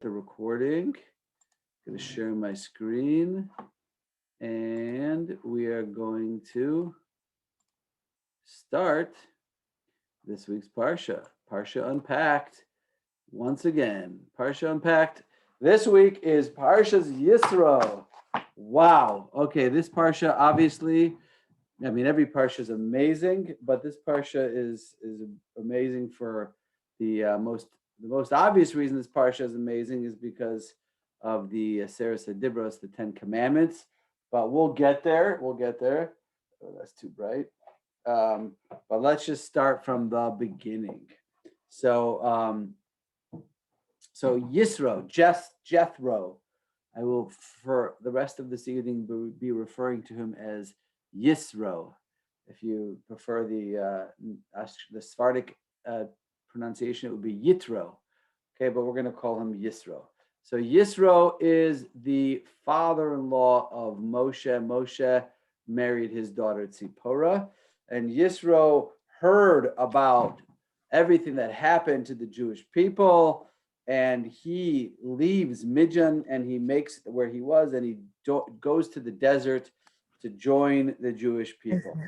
the recording. I'm going to share my screen and we are going to start this week's Parsha. Parsha Unpacked. Once again, Parsha Unpacked. This week is Parsha's Yitro. Wow. Okay, this Parsha obviously, every Parsha is amazing, but this Parsha is amazing for the most obvious reason this Parsha is amazing is because of the Seres Hadibros, the Ten Commandments. But we'll get there. We'll get there. Oh, that's too bright. But let's just start from the beginning. So, Yisro, Jethro. I will, for the rest of this evening, be referring to him as Yisro. If you prefer the Sephardic pronunciation, it would be Yitro. Okay, but we're going to call him Yisro. So Yisro is the father-in-law of Moshe. Moshe married his daughter Tzipporah, and Yisro heard about everything that happened to the Jewish people, and he leaves Midian and he makes where he was, and he goes to the desert to join the Jewish people.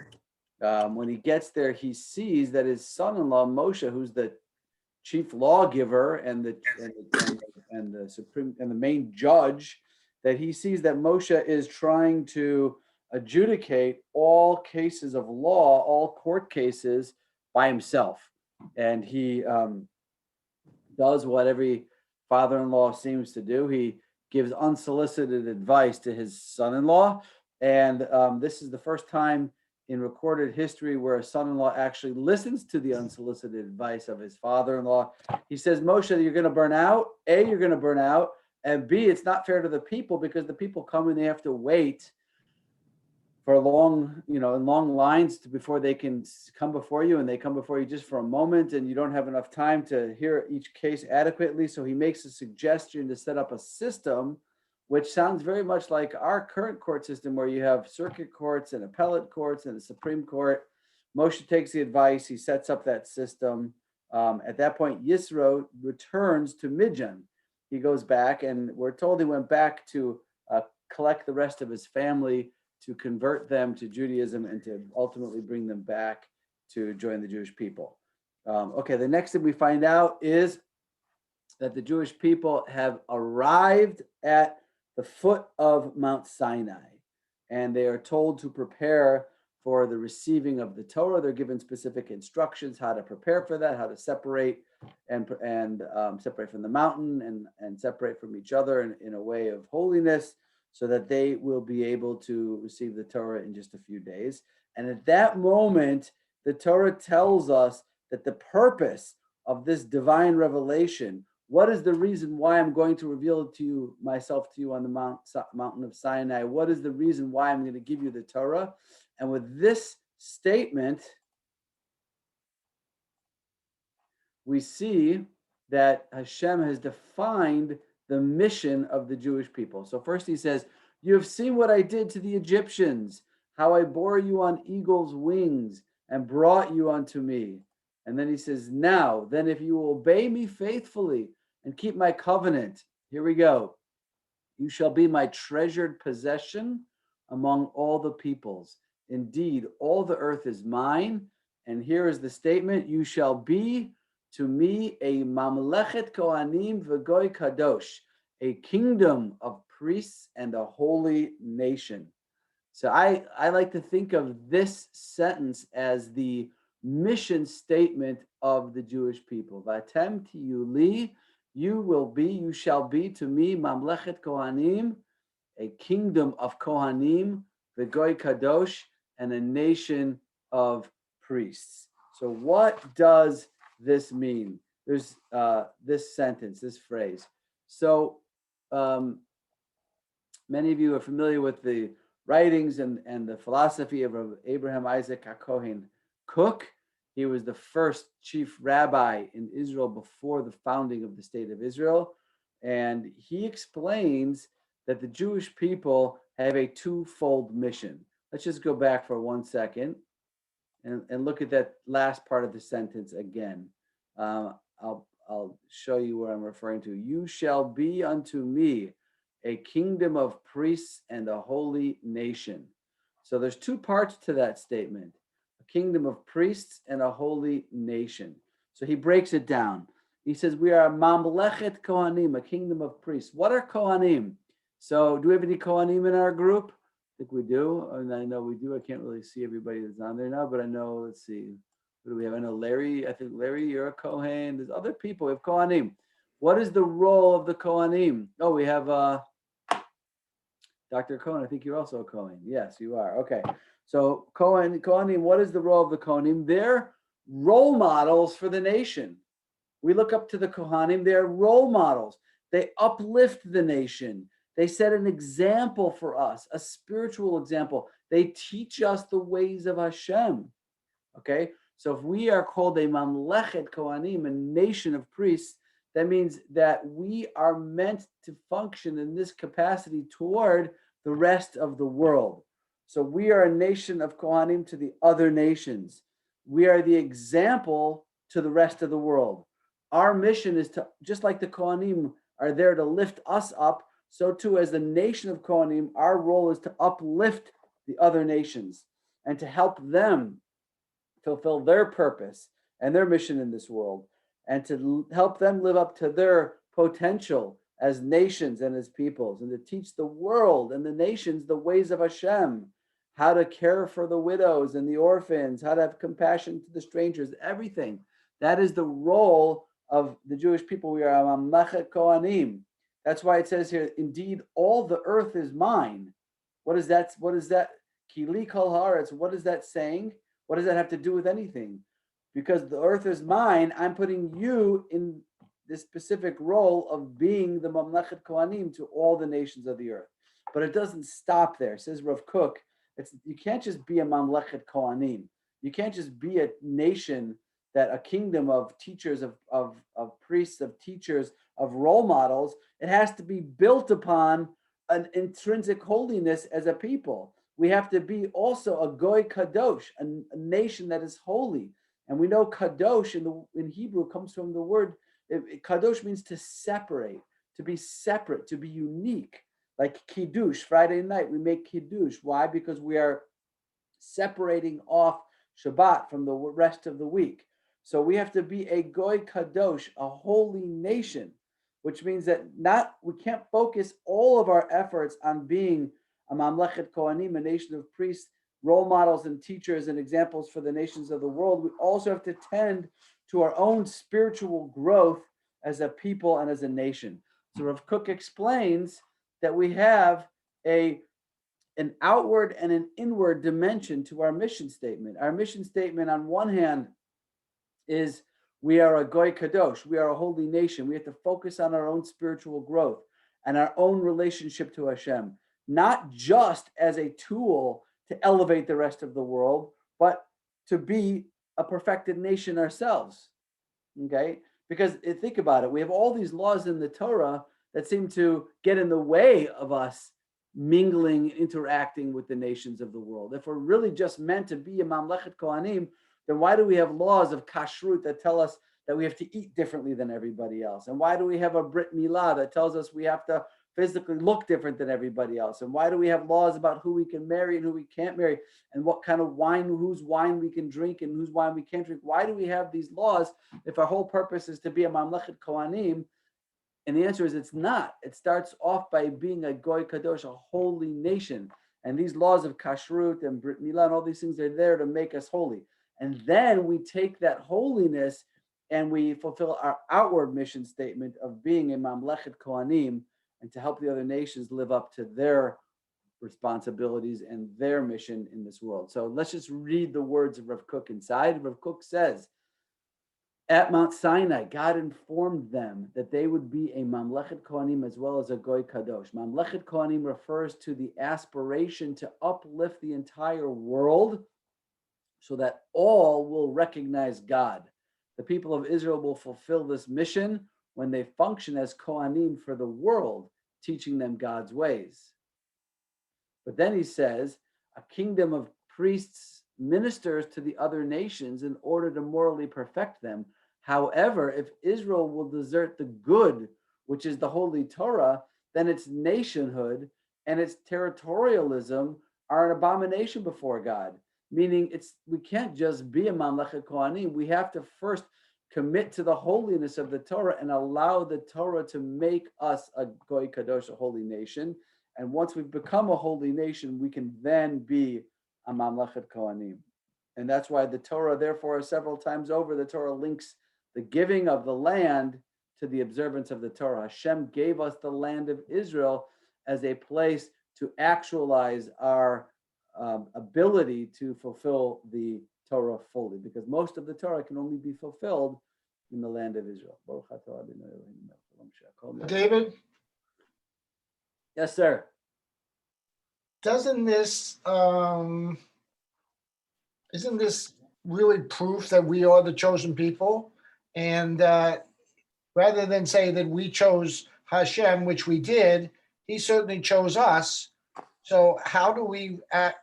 When he gets there, he sees that his son-in-law Moshe, who's the chief lawgiver and the supreme and the main judge, that he sees that Moshe is trying to adjudicate all cases of law, all court cases by himself, and he does what every father-in-law seems to do. He gives unsolicited advice to his son-in-law, and this is the first time in recorded history where a son-in-law actually listens to the unsolicited advice of his father-in-law. He says, Moshe, you're going to burn out. A, you're going to burn out. And B, it's not fair to the people because the people come and they have to wait for in long lines before they can come before you, and they come before you just for a moment, and you don't have enough time to hear each case adequately. So he makes a suggestion to set up a system which sounds very much like our current court system, where you have circuit courts and appellate courts and a Supreme Court. Moshe takes the advice. He sets up that system. At that point, Yisro returns to Midian. He goes back, and we're told he went back to collect the rest of his family, to convert them to Judaism, and to ultimately bring them back to join the Jewish people. Okay, the next thing we find out is that the Jewish people have arrived at the foot of Mount Sinai, and they are told to prepare for the receiving of the Torah. They're given specific instructions how to prepare for that, how to separate and separate from the mountain and separate from each other in a way of holiness, so that they will be able to receive the Torah in just a few days. And at that moment, the Torah tells us that the purpose of this divine revelation, what is the reason why I'm going to reveal it to you, myself to you on the mountain of Sinai? What is the reason why I'm going to give you the Torah? And with this statement, we see that Hashem has defined the mission of the Jewish people. So first he says, you have seen what I did to the Egyptians, how I bore you on eagle's wings and brought you unto me. And then he says, now, then if you obey me faithfully and keep my covenant, here we go, you shall be my treasured possession among all the peoples. Indeed, all the earth is mine. And here is the statement, you shall be to me a mamlechet kohanim v'goy kadosh, a kingdom of priests and a holy nation. So I like to think of this sentence as the mission statement of the Jewish people. Vatem tiyu li, you shall be to me mamlechet kohanim, a kingdom of kohanim, v'goy kadosh, and a nation of priests. So what does this mean? There's this sentence, this phrase. So many of you are familiar with the writings and the philosophy of Abraham Isaac HaKohen Kook. He was the first chief rabbi in Israel before the founding of the state of Israel. And he explains that the Jewish people have a twofold mission. Let's just go back for 1 second and look at that last part of the sentence again. I'll I'll show you what I'm referring to. You shall be unto me a kingdom of priests and a holy nation. So there's two parts to that statement: a kingdom of priests and a holy nation. So he breaks it down. He says, we are a mamlechet kohanim, a kingdom of priests. What are kohanim? So do we have any kohanim in our group? I think we do. And I know we do. I can't really see everybody that's on there now, but I know, let's see. What do we have? I know Larry. I think Larry, you're a Kohen. There's other people. We have Kohanim. What is the role of the Kohanim? Oh, we have Dr. Cohen. I think you're also a Kohen. Yes, you are. Okay. So Kohanim, what is the role of the Kohanim? They're role models for the nation. We look up to the Kohanim. They're role models. They uplift the nation. They set an example for us, a spiritual example. They teach us the ways of Hashem. Okay? So if we are called a mamlechet kohanim, a nation of priests, that means that we are meant to function in this capacity toward the rest of the world. So we are a nation of kohanim to the other nations. We are the example to the rest of the world. Our mission is to, just like the kohanim are there to lift us up, so too as the nation of kohanim, our role is to uplift the other nations and to help them fulfill their purpose and their mission in this world, and to help them live up to their potential as nations and as peoples, and to teach the world and the nations the ways of Hashem, how to care for the widows and the orphans, how to have compassion to the strangers, everything. That is the role of the Jewish people. We are mamlechet kohanim. That's why it says here, indeed, all the earth is mine. What is that? Kili kol haaretz. What is that saying? What does that have to do with anything? Because the earth is mine, I'm putting you in this specific role of being the mamlechet kohanim to all the nations of the earth. But it doesn't stop there. It says Rav Kook, you can't just be a mamlechet kohanim. You can't just be a nation, that a kingdom of teachers, of priests, of teachers, of role models. It has to be built upon an intrinsic holiness as a people. We have to be also a goy kadosh, a nation that is holy. And we know kadosh in Hebrew comes from the word, kadosh means to separate, to be separate, to be unique. Like kiddush, Friday night we make kiddush. Why? Because we are separating off Shabbat from the rest of the week. So we have to be a goy kadosh, a holy nation, which means that we can't focus all of our efforts on being a mamlechet kohanim, a nation of priests, role models and teachers and examples for the nations of the world. We also have to tend to our own spiritual growth as a people and as a nation. So Rav Kook explains that we have an outward and an inward dimension to our mission statement. Our mission statement, on one hand, is we are a goy kadosh, we are a holy nation. We have to focus on our own spiritual growth and our own relationship to Hashem, not just as a tool to elevate the rest of the world, but to be a perfected nation ourselves. Okay? Because think about it, we have all these laws in the Torah that seem to get in the way of us mingling, interacting with the nations of the world. If we're really just meant to be a mamlechet kohanim, then why do we have laws of kashrut that tell us that we have to eat differently than everybody else? And why do we have a brit milah that tells us we have to physically look different than everybody else? And why do we have laws about who we can marry and who we can't marry, and what kind of wine, whose wine we can drink and whose wine we can't drink? Why do we have these laws if our whole purpose is to be a mamlechet kohanim? And the answer is it's not. It starts off by being a goy kadosh, a holy nation. And these laws of kashrut and brit milah and all these things are there to make us holy. And then we take that holiness and we fulfill our outward mission statement of being a mamlechet kohanim, and to help the other nations live up to their responsibilities and their mission in this world. So let's just read the words of Rav Kook inside. Rav Kook says, at Mount Sinai, God informed them that they would be a mamlechet kohanim as well as a goy kadosh. Mamlechet kohanim refers to the aspiration to uplift the entire world so that all will recognize God. The people of Israel will fulfill this mission when they function as kohanim for the world, teaching them God's ways. But then he says, a kingdom of priests ministers to the other nations in order to morally perfect them. However, if Israel will desert the good, which is the Holy Torah, then its nationhood and its territorialism are an abomination before God. Meaning, we can't just be a Mamlechet Kohanim. We have to first commit to the holiness of the Torah and allow the Torah to make us a Goy Kadosh, a holy nation. And once we've become a holy nation, we can then be a Mamlechet Kohanim. And that's why the Torah, therefore, several times over, the Torah links the giving of the land to the observance of the Torah. Hashem gave us the land of Israel as a place to actualize our ability to fulfill the Torah fully, because most of the Torah can only be fulfilled in the land of Israel. David? Yes, sir. Doesn't this, isn't this really proof that we are the chosen people? And rather than say that we chose Hashem, which we did, he certainly chose us. So how do we act,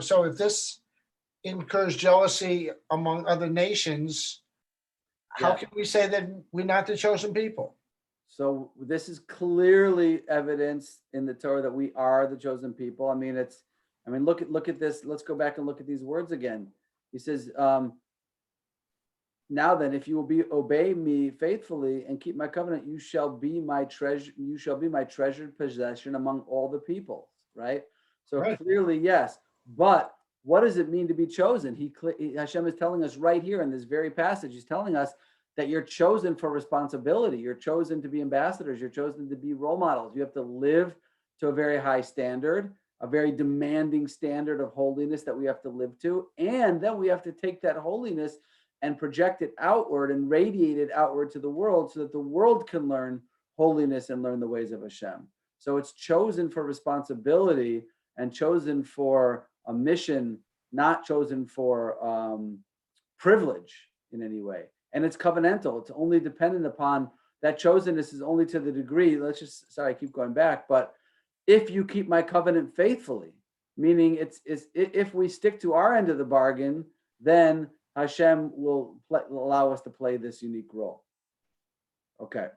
so if this incurs jealousy among other nations, how can we say that we're not the chosen people? So this is clearly evidence in the Torah that we are the chosen people. Look at this. Let's go back and look at these words again. He says, now then, if you will obey me faithfully and keep my covenant, you shall be my treasure. You shall be my treasured possession among all the peoples. Right. So Clearly, yes. But what does it mean to be chosen? Hashem is telling us right here in this very passage. He's telling us that you're chosen for responsibility. You're chosen to be ambassadors. You're chosen to be role models. You have to live to a very high standard, a very demanding standard of holiness that we have to live to. And then we have to take that holiness and project it outward and radiate it outward to the world so that the world can learn holiness and learn the ways of Hashem. So it's chosen for responsibility and chosen for a mission, not chosen for privilege in any way. And it's covenantal. It's only dependent upon that chosenness is only to the degree, I keep going back, but if you keep my covenant faithfully, meaning it's if we stick to our end of the bargain, then Hashem will allow us to play this unique role. Okay.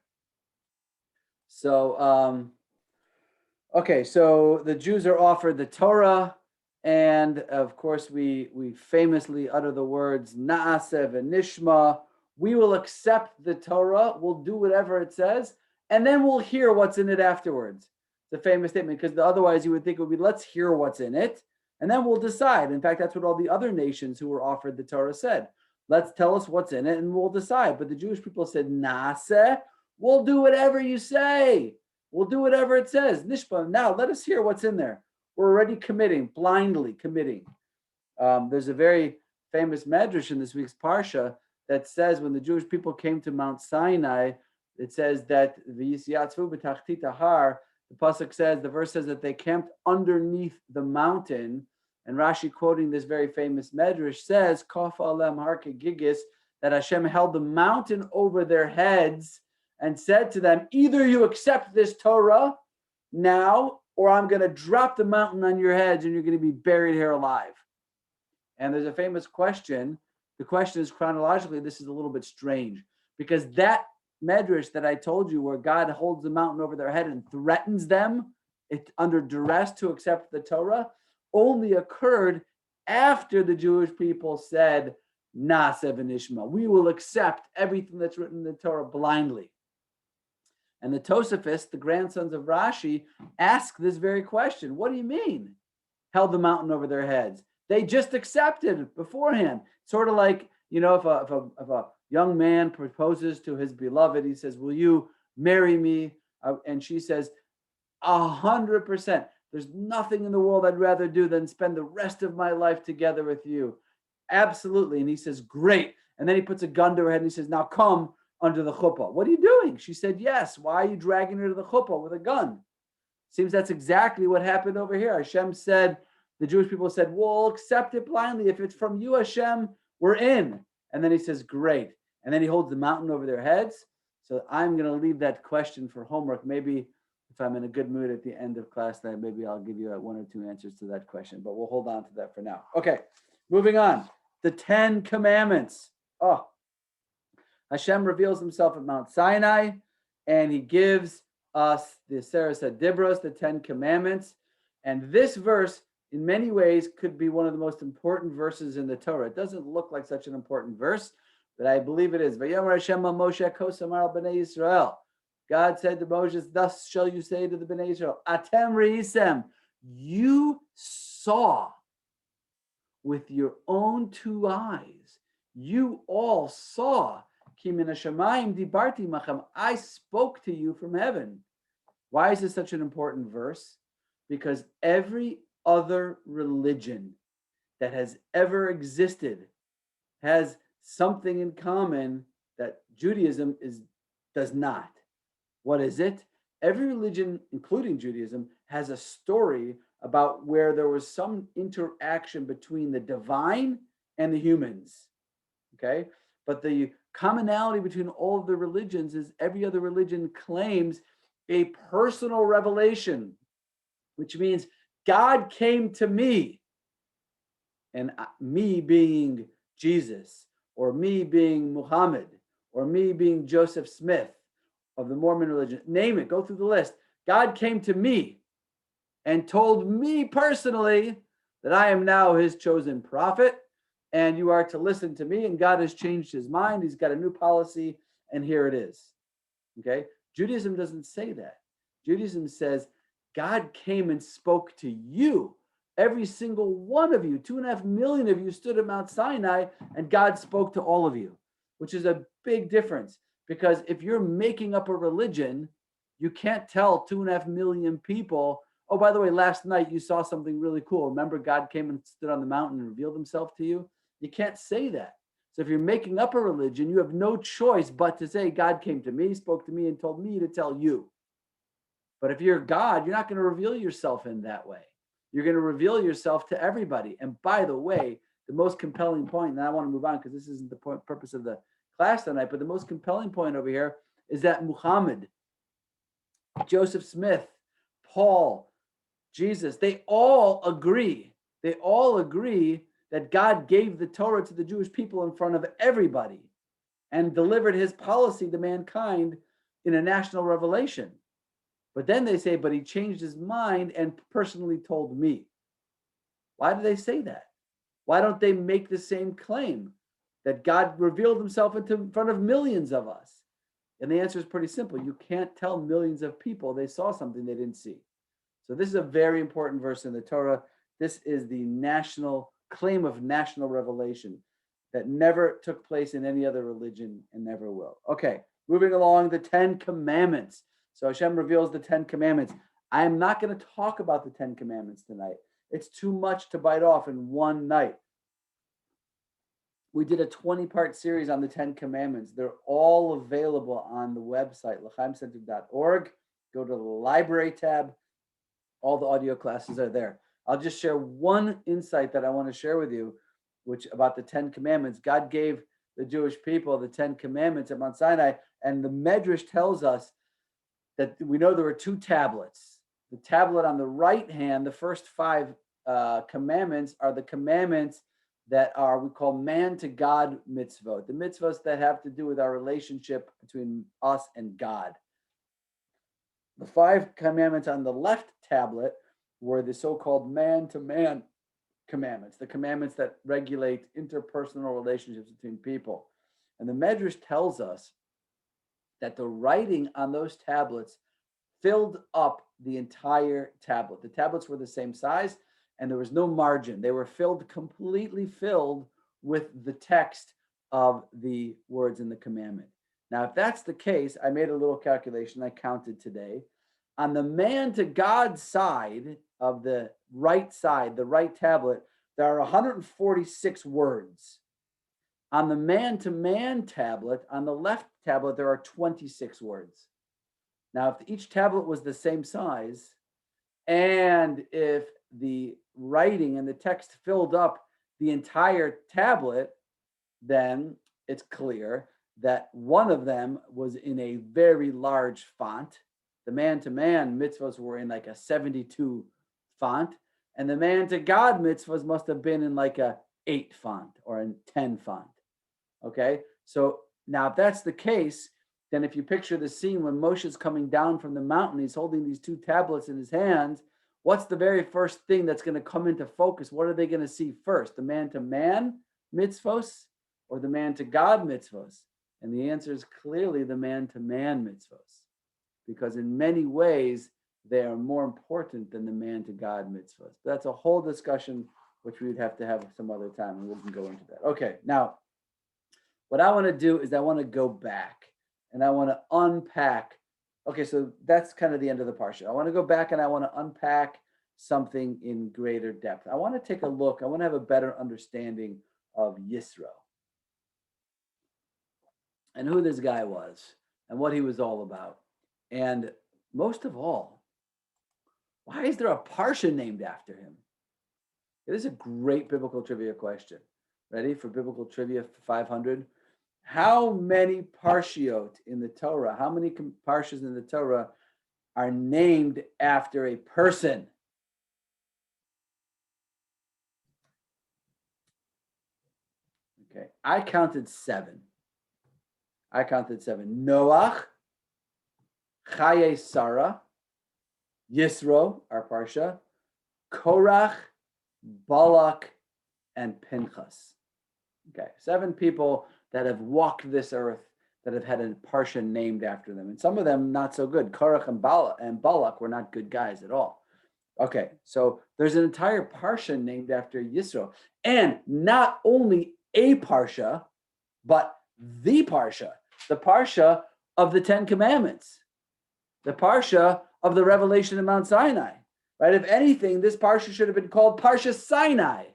So, so the Jews are offered the Torah, and of course we famously utter the words Na'aseh v'nishma. We will accept the Torah, we'll do whatever it says, and then we'll hear what's in it afterwards. It's a famous statement, because otherwise you would think it would be, let's hear what's in it, and then we'll decide. In fact, that's what all the other nations who were offered the Torah said. Let's tell us what's in it, and we'll decide. But the Jewish people said, Naseh, we'll do whatever you say. We'll do whatever it says. Nishpa, now let us hear what's in there. We're already committing, blindly committing. There's a very famous medrash in this week's Parsha that says when the Jewish people came to Mount Sinai, it says that the pasuk says, the verse says that they camped underneath the mountain, and Rashi, quoting this very famous medrash, says, Kaf alem harke gigis, that Hashem held the mountain over their heads and said to them, either you accept this Torah now, or I'm going to drop the mountain on your heads and you're going to be buried here alive. And there's a famous question. The question is, chronologically, this is a little bit strange, because that medrash that I told you, where God holds the mountain over their head and threatens them under duress to accept the Torah, only occurred after the Jewish people said, Naseh v'nishma, we will accept everything that's written in the Torah blindly. And the Tosafists, the grandsons of Rashi, ask this very question. What do you mean, held the mountain over their heads? They just accepted beforehand. Sort of like, if a young man proposes to his beloved, he says, will you marry me? And she says, 100%. There's nothing in the world I'd rather do than spend the rest of my life together with you. Absolutely. And he says, great. And then he puts a gun to her head and he says, now come under the chuppah. What are you doing? She said, yes. Why are you dragging her to the chuppah with a gun? Seems that's exactly what happened over here. Hashem said, the Jewish people said, we'll accept it blindly. If it's from you, Hashem, we're in. And then he says, great. And then he holds the mountain over their heads. So I'm going to leave that question for homework. Maybe if I'm in a good mood at the end of class, then maybe I'll give you one or two answers to that question, but we'll hold on to that for now. Okay, moving on. The 10 Commandments. Hashem reveals himself at Mount Sinai, and he gives us the Seres HaDibros, the 10 Commandments. And this verse, in many ways, could be one of the most important verses in the Torah. It doesn't look like such an important verse, but I believe it is. Vayomer Hashem Moshe Kosamar al Bnei Yisrael. God said to Moses, thus shall you say to the Bnei Israel, Atem reisem, you saw with your own two eyes. You all saw. Ki min hashamayim dibarti machem. I spoke to you from heaven. Why is this such an important verse? Because every other religion that has ever existed has something in common that Judaism does not. What is it? Every religion, including Judaism, has a story about where there was some interaction between the divine and the humans. Okay? But the commonality between all of the religions is every other religion claims a personal revelation, which means God came to me, and me being Jesus, or me being Muhammad, or me being Joseph Smith of the Mormon religion. Name it, go through the list. God came to me and told me personally that I am now his chosen prophet, and you are to listen to me, and God has changed his mind. He's got a new policy, and here it is. Okay? Judaism doesn't say that. Judaism says God came and spoke to you. Every single one of you, 2.5 million of you stood at Mount Sinai, and God spoke to all of you, which is a big difference. Because if you're making up a religion, you can't tell 2.5 million people, oh, by the way, last night you saw something really cool. Remember, God came and stood on the mountain and revealed himself to you? You can't say that. So if you're making up a religion, you have no choice but to say, God came to me, spoke to me, and told me to tell you. But if you're God, you're not going to reveal yourself in that way. You're going to reveal yourself to everybody. And by the way, the most compelling point, and I want to move on because this isn't the purpose of the class tonight, but the most compelling point over here is that Muhammad, Joseph Smith, Paul, Jesus, they all agree. They all agree that God gave the Torah to the Jewish people in front of everybody and delivered his policy to mankind in a national revelation. But then they say, but he changed his mind and personally told me. Why do they say that? Why don't they make the same claim that God revealed himself in front of millions of us? And the answer is pretty simple. You can't tell millions of people they saw something they didn't see. So this is a very important verse in the Torah. This is the national claim of national revelation that never took place in any other religion and never will. Okay, moving along, the 10 Commandments. So Hashem reveals the 10 Commandments. I am not going to talk about the 10 Commandments tonight. It's too much to bite off in one night. We did a 20-part series on the 10 Commandments. They're all available on the website, l'chaimcenter.org. Go to the library tab. All the audio classes are there. I'll just share one insight that I want to share with you, which about the 10 Commandments. God gave the Jewish people the 10 Commandments at Mount Sinai, and the Medrash tells us that we know there were 2 tablets. The tablet on the right hand, the first 5 commandments are the commandments that are, we call man to God mitzvot, the mitzvahs that have to do with our relationship between us and God. The 5 commandments on the left tablet were the so-called man-to-man commandments, the commandments that regulate interpersonal relationships between people. And the Medrash tells us that the writing on those tablets filled up the entire tablet. The tablets were the same size, and there was no margin. They were completely filled with the text of the words in the commandment. Now, if that's the case, I made a little calculation. I counted today. On the man to God side of the right tablet, there are 146 words. On the man-to-man tablet, on the left tablet, there are 26 words. Now, if each tablet was the same size, and if the writing and the text filled up the entire tablet, then it's clear that one of them was in a very large font. The man-to-man mitzvahs were in like a 72 font, and the man-to-God mitzvahs must have been in like a 8 font or a 10 font. Okay, so Now, if that's the case, then if you picture the scene when Moshe's coming down from the mountain, he's holding these two tablets in his hands. What's the very first thing that's going to come into focus? What are they going to see first? The man-to-man mitzvos or the man-to-God mitzvos? And the answer is clearly the man-to-man mitzvos, because in many ways, they are more important than the man-to-God mitzvahs. But that's a whole discussion, which we'd have to have some other time, and we can go into that. Okay, now, what I want to do is I want to go back, and I want to unpack. Okay, so that's kind of the end of the parsha. I want to go back, and I want to unpack something in greater depth. I want to take a look. I want to have a better understanding of Yitro and who this guy was and what he was all about. And most of all, why is there a parsha named after him? It is a great biblical trivia question. Ready for biblical trivia 500? How many parshiot in the Torah, how many parshas in the Torah are named after a person? Okay, I counted 7. Noach, Chaye Sarah, Yisro, our parsha, Korach, Balak, and Pinchas. Okay, 7 people that have walked this earth that have had a parsha named after them. And some of them not so good. Korach and Balak were not good guys at all. Okay, so there's an entire parsha named after Yisro. And not only a parsha, but the parsha of the 10 Commandments, the parsha of the revelation of Mount Sinai, right? If anything, this parsha should have been called Parsha Sinai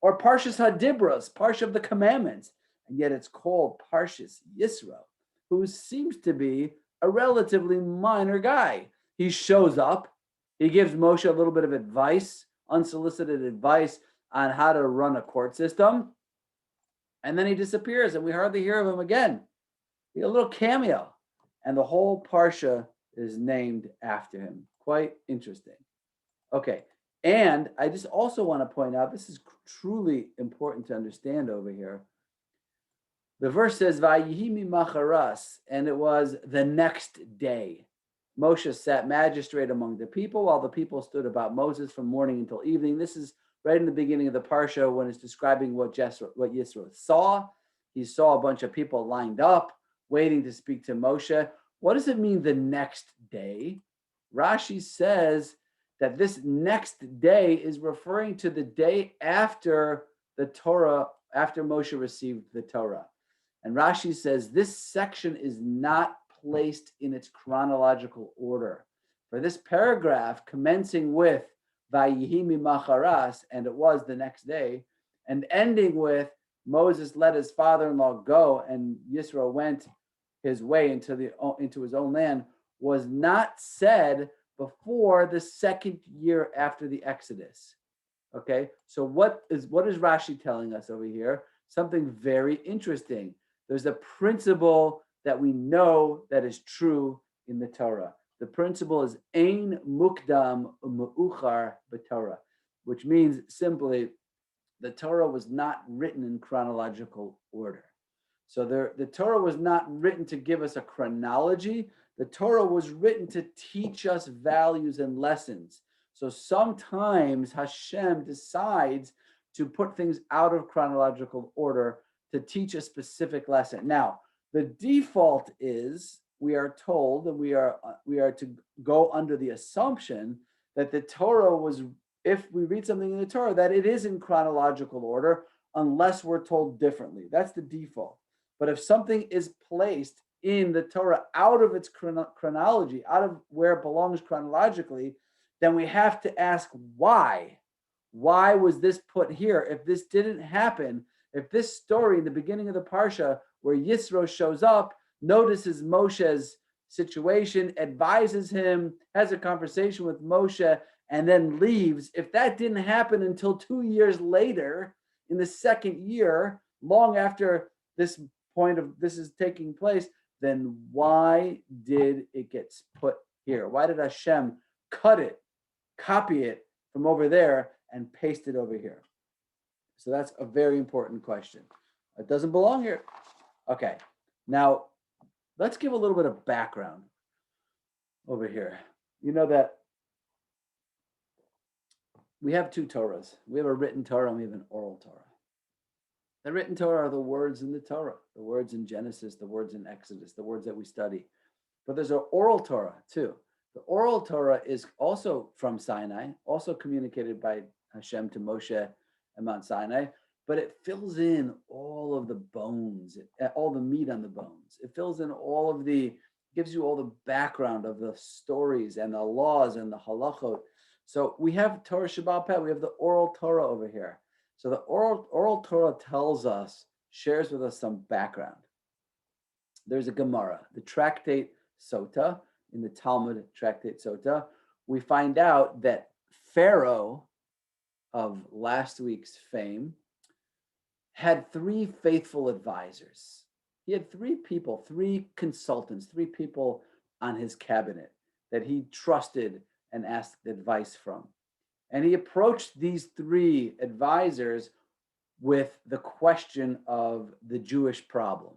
or Parshas Hadibros, Parsha of the Commandments, and yet it's called Parshas Yisro, who seems to be a relatively minor guy. He shows up, he gives Moshe a little bit of advice, unsolicited advice on how to run a court system, and then he disappears, and we hardly hear of him again. He had a little cameo, and the whole parsha is named after him. Quite interesting. Okay, and I just also want to point out, this is truly important to understand over here. The verse says, Vayihi mimacharas, and it was the next day. Moshe sat magistrate among the people, while the people stood about Moses from morning until evening. This is right in the beginning of the parsha when it's describing what Yisro saw. He saw a bunch of people lined up, waiting to speak to Moshe. What does it mean, the next day? Rashi says that this next day is referring to the day after the Torah, after Moshe received the Torah. And Rashi says this section is not placed in its chronological order. For this paragraph, commencing with Vayihi mimacharas, and it was the next day, and ending with Moses let his father-in-law go, and Yisro went his way into his own land, was not said before the second year after the Exodus. Okay, so what is Rashi telling us over here? Something very interesting. There's a principle that we know that is true in the Torah. The principle is Ein Mukdam U'Meuchar b'Torah, which means simply the Torah was not written in chronological order. So the Torah was not written to give us a chronology. The Torah was written to teach us values and lessons. So sometimes Hashem decides to put things out of chronological order to teach a specific lesson. Now, the default is we are told, and we are to go under the assumption that the Torah was, if we read something in the Torah, that it is in chronological order, unless we're told differently. That's the default. But if something is placed in the Torah out of its chronology, out of where it belongs chronologically, then we have to ask why. Why was this put here? If this didn't happen, if this story in the beginning of the Parsha, where Yisro shows up, notices Moshe's situation, advises him, has a conversation with Moshe, and then leaves, if that didn't happen until 2 years later, in the second year, long after this point of this is taking place, then why did it get put here? Why did Hashem cut it, copy it from over there, and paste it over here? So that's a very important question. It doesn't belong here. Okay, now let's give a little bit of background over here. You know that we have two Torahs. We have a written Torah and we have an oral Torah. The written Torah are the words in the Torah, the words in Genesis, the words in Exodus, the words that we study. But there's an oral Torah too. The oral Torah is also from Sinai, also communicated by Hashem to Moshe and Mount Sinai, but it fills in all of the bones, all the meat on the bones. It fills in all of gives you all the background of the stories and the laws and the halachot. So we have Torah Shabbat Peh, we have the oral Torah over here. So the oral Torah tells us, shares with us some background. There's a Gemara, the tractate Sota, in the Talmud tractate Sota. We find out that Pharaoh of last week's fame had three faithful advisors. He had three people, three consultants, three people on his cabinet that he trusted and asked advice from. And he approached these three advisors with the question of the Jewish problem.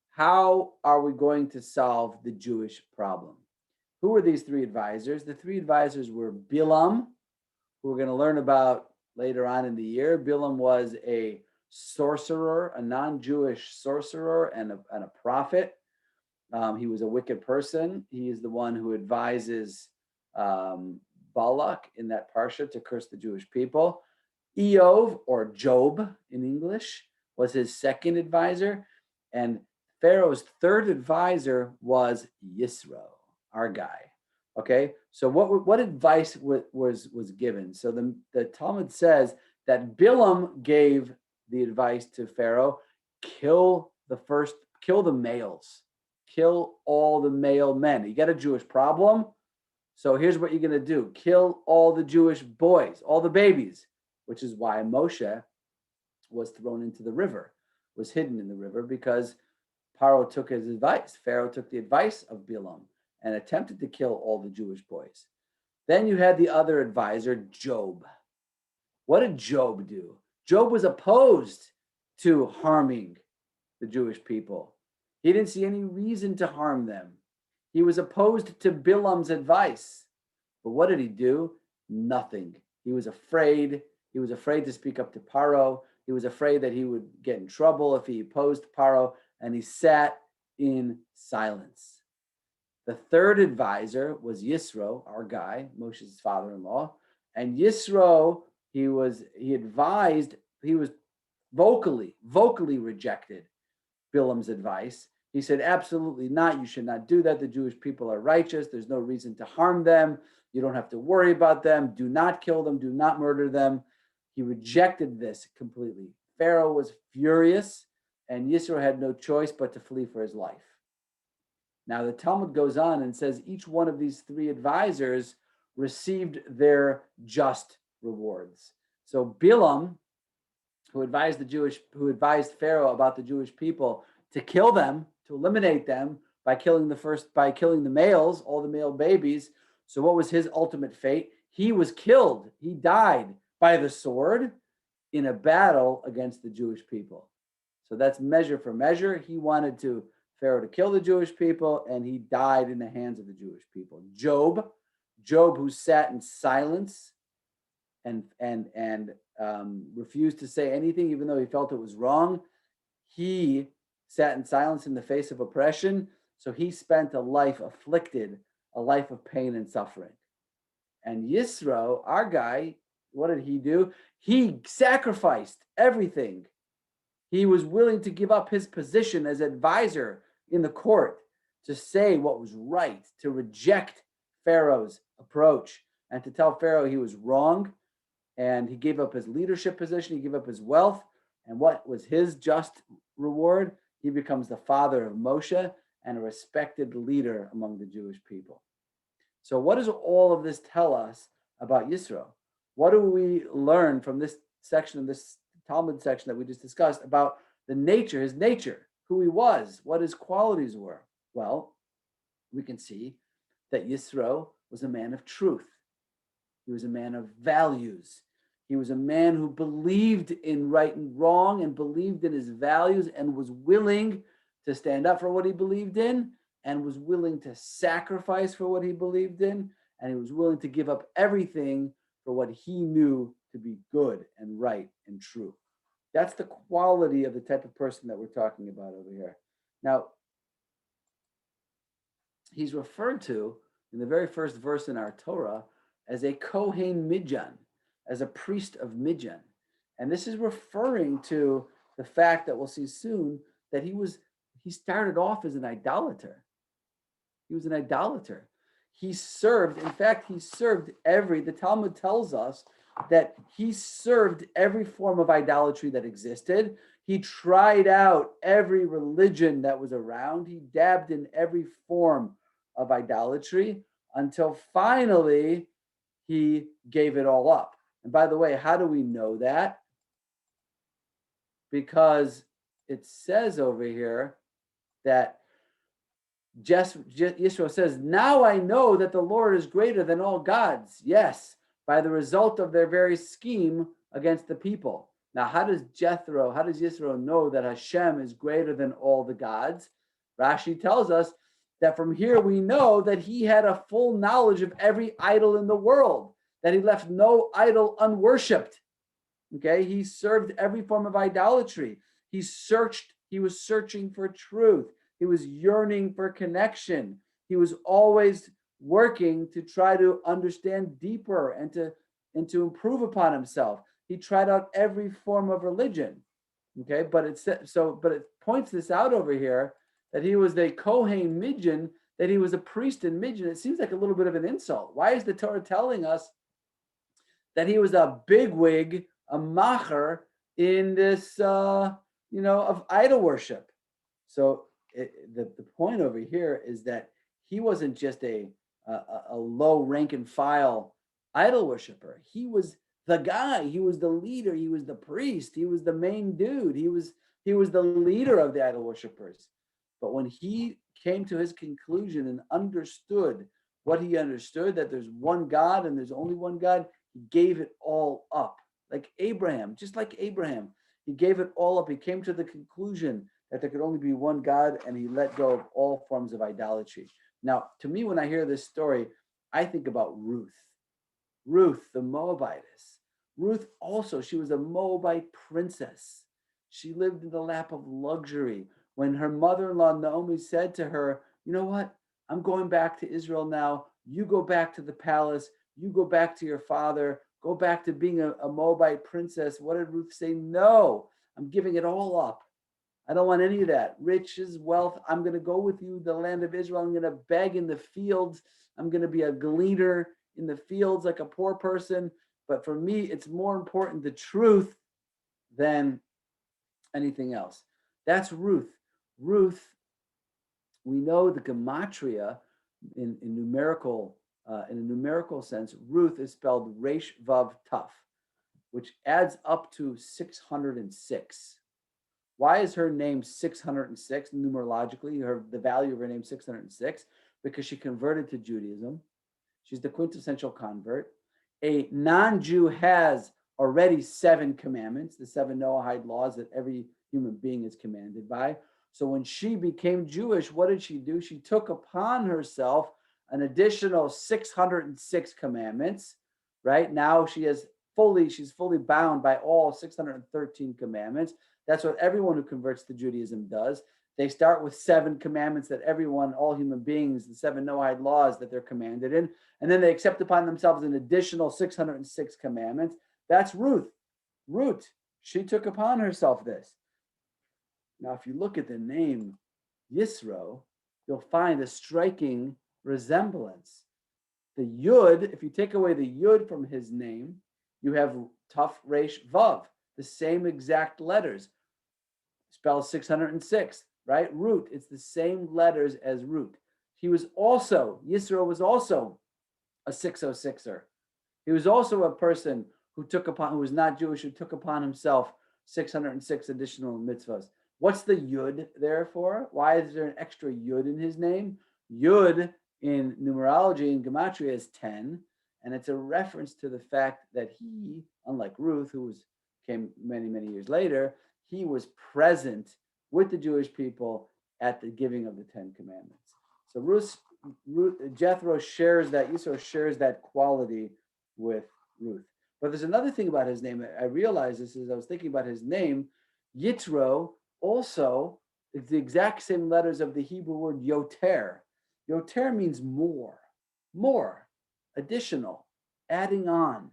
How are we going to solve the Jewish problem? Who were these three advisors? The three advisors were Bilam, who we're going to learn about later on in the year. Bilam was a sorcerer, a non-Jewish sorcerer and a prophet. He was a wicked person. He is the one who advises Balak in that Parsha to curse the Jewish people. Eov, or Job in English, was his second advisor. And Pharaoh's third advisor was Yitro, our guy. Okay, so what advice was given? So the Talmud says that Bilam gave the advice to Pharaoh: kill the males, kill all the male men. You got a Jewish problem, so here's what you're going to do: kill all the Jewish boys, all the babies, which is why Moshe was thrown into the river, was hidden in the river, because Pharaoh took his advice. Pharaoh took the advice of Bilam and attempted to kill all the Jewish boys. Then you had the other advisor, Job. What did Job do? Job was opposed to harming the Jewish people. He didn't see any reason to harm them. He was opposed to Bilam's advice. But what did he do? Nothing. He was afraid. He was afraid to speak up to Paro. He was afraid that he would get in trouble if he opposed Paro, and he sat in silence. The third advisor was Yitro, our guy, Moshe's father-in-law. And Yitro, he was vocally rejected Bilam's advice. He said, absolutely not. You should not do that. The Jewish people are righteous. There's no reason to harm them. You don't have to worry about them. Do not kill them. Do not murder them. He rejected this completely. Pharaoh was furious, and Yitro had no choice but to flee for his life. Now, the Talmud goes on and says each one of these three advisors received their just rewards. So Bilam, who advised Pharaoh about the Jewish people to kill them, to eliminate them by killing the males, all the male babies. So what was his ultimate fate? He was killed. He died by the sword in a battle against the Jewish people. So that's measure for measure. He wanted Pharaoh to kill the Jewish people, and he died in the hands of the Jewish people. Job, who sat in silence and refused to say anything, even though he felt it was wrong. He sat in silence in the face of oppression, so he spent a life afflicted, a life of pain and suffering. And Yitro, our guy, what did he do? He sacrificed everything. He was willing to give up his position as advisor in the court to say what was right, to reject Pharaoh's approach, and to tell Pharaoh he was wrong. And he gave up his leadership position. He gave up his wealth. And what was his just reward? He becomes the father of Moshe and a respected leader among the Jewish people. So what does all of this tell us about Yitro? What do we learn from this section of this Talmud section that we just discussed about his nature, who he was, what his qualities were? Well, we can see that Yitro was a man of truth. He was a man of values. He was a man who believed in right and wrong and believed in his values and was willing to stand up for what he believed in and was willing to sacrifice for what he believed in, and he was willing to give up everything for what he knew to be good and right and true. That's the quality of the type of person that we're talking about over here. Now, he's referred to in the very first verse in our Torah as a Kohen Midjan, as a priest of Midjan. And this is referring to the fact that we'll see soon that he started off as an idolater. He was an idolater. He served the Talmud tells us that he served every form of idolatry that existed. He tried out every religion that was around. He dabbed in every form of idolatry until finally he gave it all up. And by the way, how do we know that? Because it says over here that Yitro says, now I know that the Lord is greater than all gods. Yes, by the result of their very scheme against the people. Now, how does Yitro know that Hashem is greater than all the gods? Rashi tells us that from here we know that he had a full knowledge of every idol in the world, that he left no idol unworshipped. Okay, he served every form of idolatry. He was searching for truth. He was yearning for connection. He was always working to try to understand deeper and to improve upon himself. He tried out every form of religion. Okay, but it points this out over here that he was a Kohen Midjan, that he was a priest in Midjan. It seems like a little bit of an insult. Why is the Torah telling us that he was a bigwig, a macher in this, of idol worship? So the point over here is that he wasn't just a low rank and file idol worshiper. He was the guy. He was the leader. He was the priest. He was the main dude. He was the leader of the idol worshipers. But when he came to his conclusion and understood what he understood, that there's one God and there's only one God, he gave it all up. Like Abraham, just like Abraham, he gave it all up. He came to the conclusion that there could only be one God, and he let go of all forms of idolatry. Now, to me, when I hear this story, I think about Ruth. Ruth, the Moabitess. Ruth also, she was a Moabite princess. She lived in the lap of luxury. When her mother-in-law Naomi said to her, you know what? I'm going back to Israel now. You go back to the palace. You go back to your father. Go back to being a Moabite princess. What did Ruth say? No, I'm giving it all up. I don't want any of that. Riches, wealth. I'm going to go with you, the land of Israel. I'm going to beg in the fields. I'm going to be a gleaner in the fields like a poor person. But for me, it's more important the truth than anything else. That's Ruth. Ruth, we know the gematria in a numerical sense. Ruth is spelled Resh Vav Taf, which adds up to 606. Why is her name 606 numerologically? The value of her name 606? Because she converted to Judaism. She's the quintessential convert. A non-Jew has already 7 commandments, the 7 Noahide laws that every human being is commanded by. So when she became Jewish, what did she do? She took upon herself an additional 606 commandments, right? Now she's fully bound by all 613 commandments. That's what everyone who converts to Judaism does. They start with 7 commandments that all human beings, the 7 Noahide laws that they're commanded in, and then they accept upon themselves an additional 606 commandments. That's Ruth. Ruth, she took upon herself this. Now, if you look at the name Yisro, you'll find a striking resemblance. The Yud, if you take away the Yud from his name, you have Taf Resh Vav, the same exact letters. Spells 606, right? Root, it's the same letters as root. Yisro was also a 606er. He was also a person who was not Jewish, who took upon himself 606 additional mitzvahs. What's the Yud there for? Why is there an extra Yud in his name? Yud in numerology and gematria is 10, and it's a reference to the fact that he, unlike Ruth, who came many, many years later, he was present with the Jewish people at the giving of the Ten Commandments. So Jethro shares that, Yisro shares that quality with Ruth. But there's another thing about his name. I realized this as I was thinking about his name. Yitro also is the exact same letters of the Hebrew word yoter. Yoter means more, additional, adding on.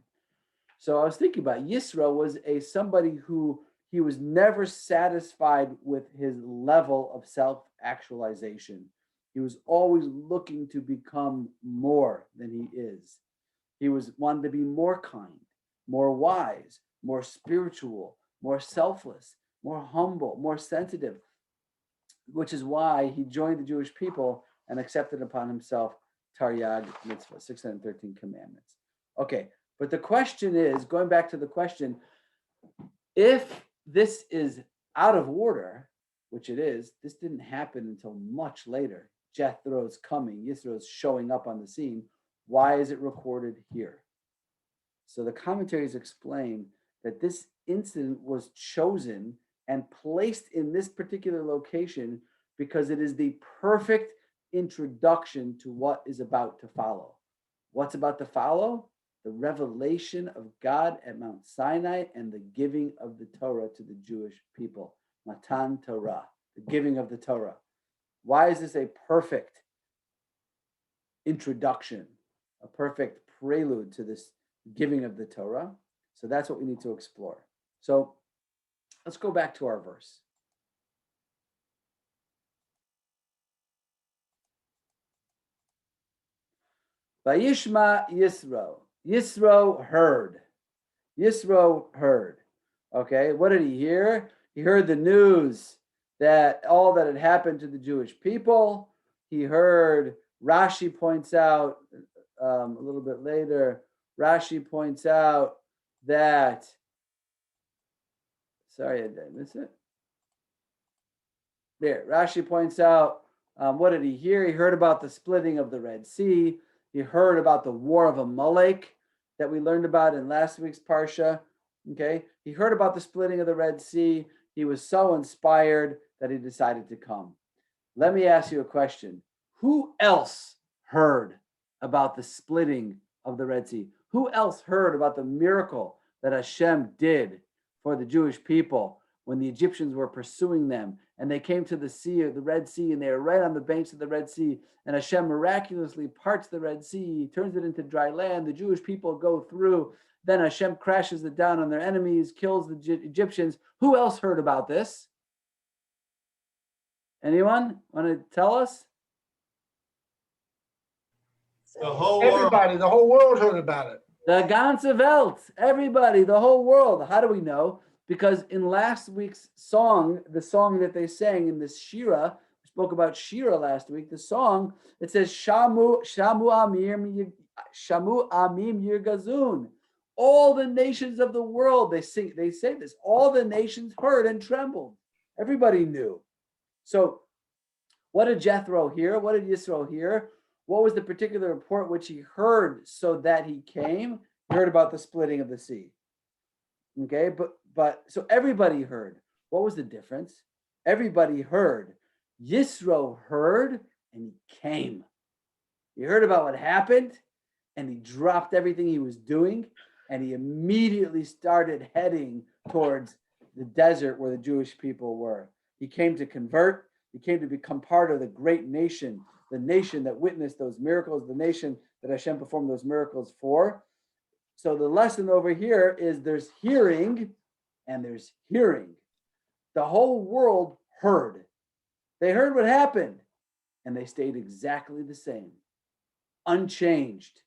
So I was thinking about Yisro was somebody who he was never satisfied with his level of self-actualization. He was always looking to become more than he is. He wanted to be more kind, more wise, more spiritual, more selfless, more humble, more sensitive, which is why he joined the Jewish people and accepted upon himself Taryag mitzvah, 613 commandments. Okay, but the question is, going back to the question, if this is out of order, which it is, this didn't happen until much later. Jethro's coming, Yisro's showing up on the scene. Why is it recorded here? So the commentaries explain that this incident was chosen and placed in this particular location because it is the perfect introduction to what is about to follow. What's about to follow? The revelation of God at Mount Sinai and the giving of the Torah to the Jewish people. Matan Torah, the giving of the Torah. Why is this a perfect introduction, a perfect prelude to this giving of the Torah? So that's what we need to explore. So let's go back to our verse. Vayishma Yisro. Yisro heard. Yisro heard. Okay, what did he hear? He heard the news that all that had happened to the Jewish people. He heard, Rashi points out a little bit later, Rashi points out that, sorry, did I miss it? There, Rashi points out, what did he hear? He heard about the splitting of the Red Sea. He heard about the war of Amalek that we learned about in last week's Parsha. Okay, he heard about the splitting of the Red Sea. He was so inspired that he decided to come. Let me ask you a question. Who else heard about the splitting of the Red Sea? Who else heard about the miracle that Hashem did for the Jewish people when the Egyptians were pursuing them and they came to the sea, the Red Sea, and they were right on the banks of the Red Sea, and Hashem miraculously parts the Red Sea, turns it into dry land, the Jewish people go through, then Hashem crashes it down on their enemies, kills the Egyptians. Who else heard about this? Anyone want to tell us? The whole Everybody, world. the whole world heard about it. The ganze Welt, everybody, the whole world. How do we know? Because in last week's song, the song that they sang in this Shira, we spoke about Shira last week, the song, it says, Shamu Amim Yirgazun. All the nations of the world, they say this, all the nations heard and trembled. Everybody knew. So what did Jethro hear? What did Yisro hear? What was the particular report which he heard so that he came? He heard about the splitting of the sea. Okay, but so everybody heard. What was the difference? Everybody heard. Yisro heard and he came. He heard about what happened and he dropped everything he was doing and he immediately started heading towards the desert where the Jewish people were. He came to convert. He came to become part of the great nation, the nation that witnessed those miracles, the nation that Hashem performed those miracles for. So the lesson over here is there's hearing and there's hearing. The whole world heard. They heard what happened and they stayed exactly the same, unchanged.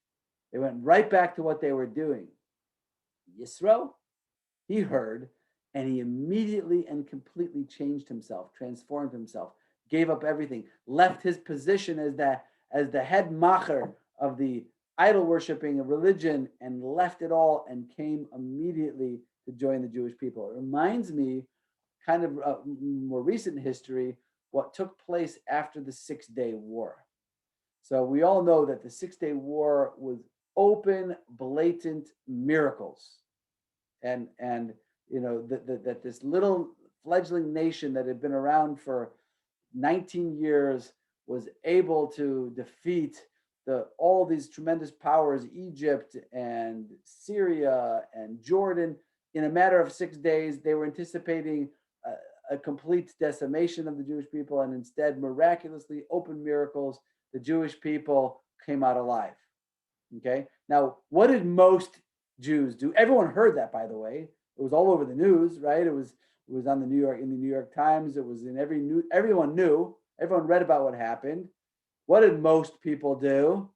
They went right back to what they were doing. Yisro, he heard and he immediately and completely changed himself, transformed himself, gave up everything, left his position as the head macher of the idol worshiping religion and left it all and came immediately to join the Jewish people. It reminds me, kind of more recent history, what took place after the 6-day war. So we all know that the 6-day war was open, blatant miracles, and you know that this little fledgling nation that had been around for 19 years was able to defeat all these tremendous powers, Egypt and Syria and Jordan, in a matter of 6 days. They were anticipating a complete decimation of the Jewish people, and instead, miraculously, open miracles, the Jewish people came out alive. Okay. Now, what did most Jews do? Everyone heard that, by the way. It was all over the news, right? It was on the New York Times. It was in every news. Everyone knew. Everyone read about what happened. What did most people do?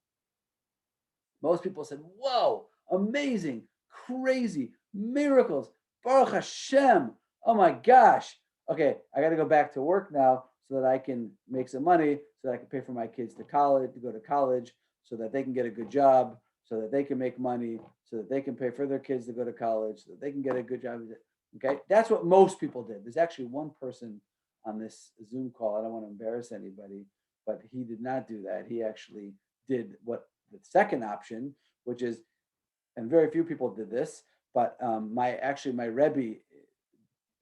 Most people said, "Whoa, amazing, crazy, miracles, Baruch Hashem. Oh my gosh. Okay, I got to go back to work now so that I can make some money, so that I can pay for my kids to go to college, so that they can get a good job, so that they can make money, so that they can pay for their kids to go to college, so that they can get a good job." Okay, that's what most people did. There's actually one person on this Zoom call. I don't want to embarrass anybody, but he did not do that. He actually did what the second option, which is, and very few people did this, but my Rebbe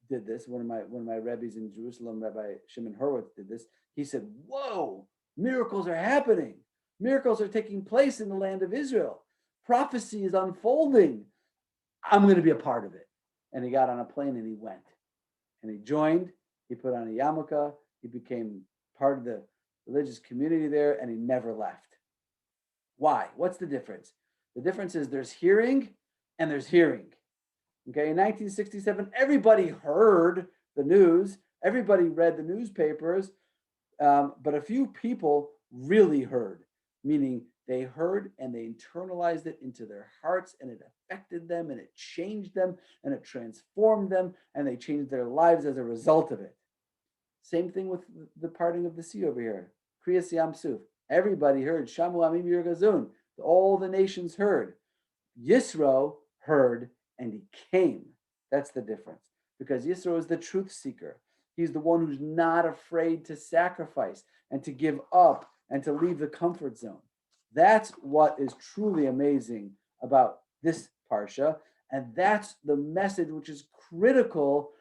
did this. One of my Rebbes in Jerusalem, Rabbi Shimon Horowitz, did this. He said, "Whoa, miracles are happening. Miracles are taking place in the land of Israel. Prophecy is unfolding. I'm going to be a part of it." And he got on a plane and he went. And he joined. He put on a yarmulke. He became part of the religious community there, and he never left. Why? What's the difference? The difference is there's hearing and there's hearing. Okay, in 1967, everybody heard the news, everybody read the newspapers, but a few people really heard, meaning they heard and they internalized it into their hearts, and it affected them, and it changed them, and it transformed them, and they changed their lives as a result of it. Same thing with the parting of the sea over here. Kriyas Yam Suf. Everybody heard. Shamu Amim Yirgazun. All the nations heard. Yisro heard and he came. That's the difference. Because Yisro is the truth seeker. He's the one who's not afraid to sacrifice and to give up and to leave the comfort zone. That's what is truly amazing about this Parsha. And that's the message which is critical,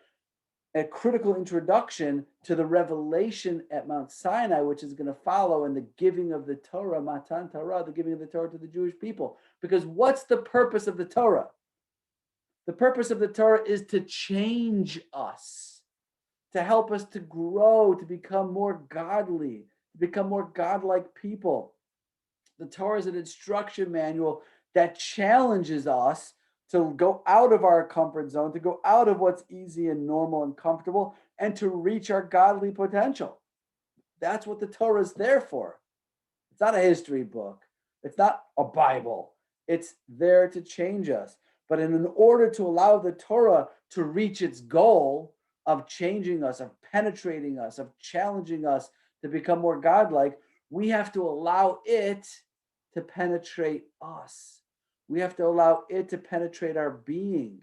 a critical introduction to the revelation at Mount Sinai, which is going to follow in the giving of the Torah, Matan Torah, the giving of the Torah to the Jewish people. Because what's the purpose of the Torah? The purpose of the Torah is to change us, to help us to grow, to become more godly, to become more godlike people. The Torah is an instruction manual that challenges us to go out of our comfort zone, to go out of what's easy and normal and comfortable, and to reach our godly potential. That's what the Torah is there for. It's not a history book. It's not a Bible. It's there to change us. But in order to allow the Torah to reach its goal of changing us, of penetrating us, of challenging us to become more godlike, we have to allow it to penetrate us. We have to allow it to penetrate our being.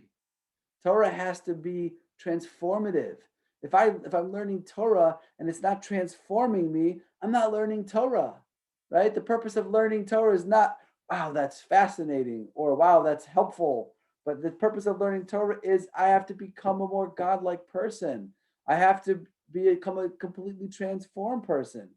Torah has to be transformative. If I'm learning Torah and it's not transforming me, I'm not learning Torah, right? The purpose of learning Torah is not, wow, that's fascinating, or wow, that's helpful. But the purpose of learning Torah is I have to become a more godlike person. I have to become a completely transformed person.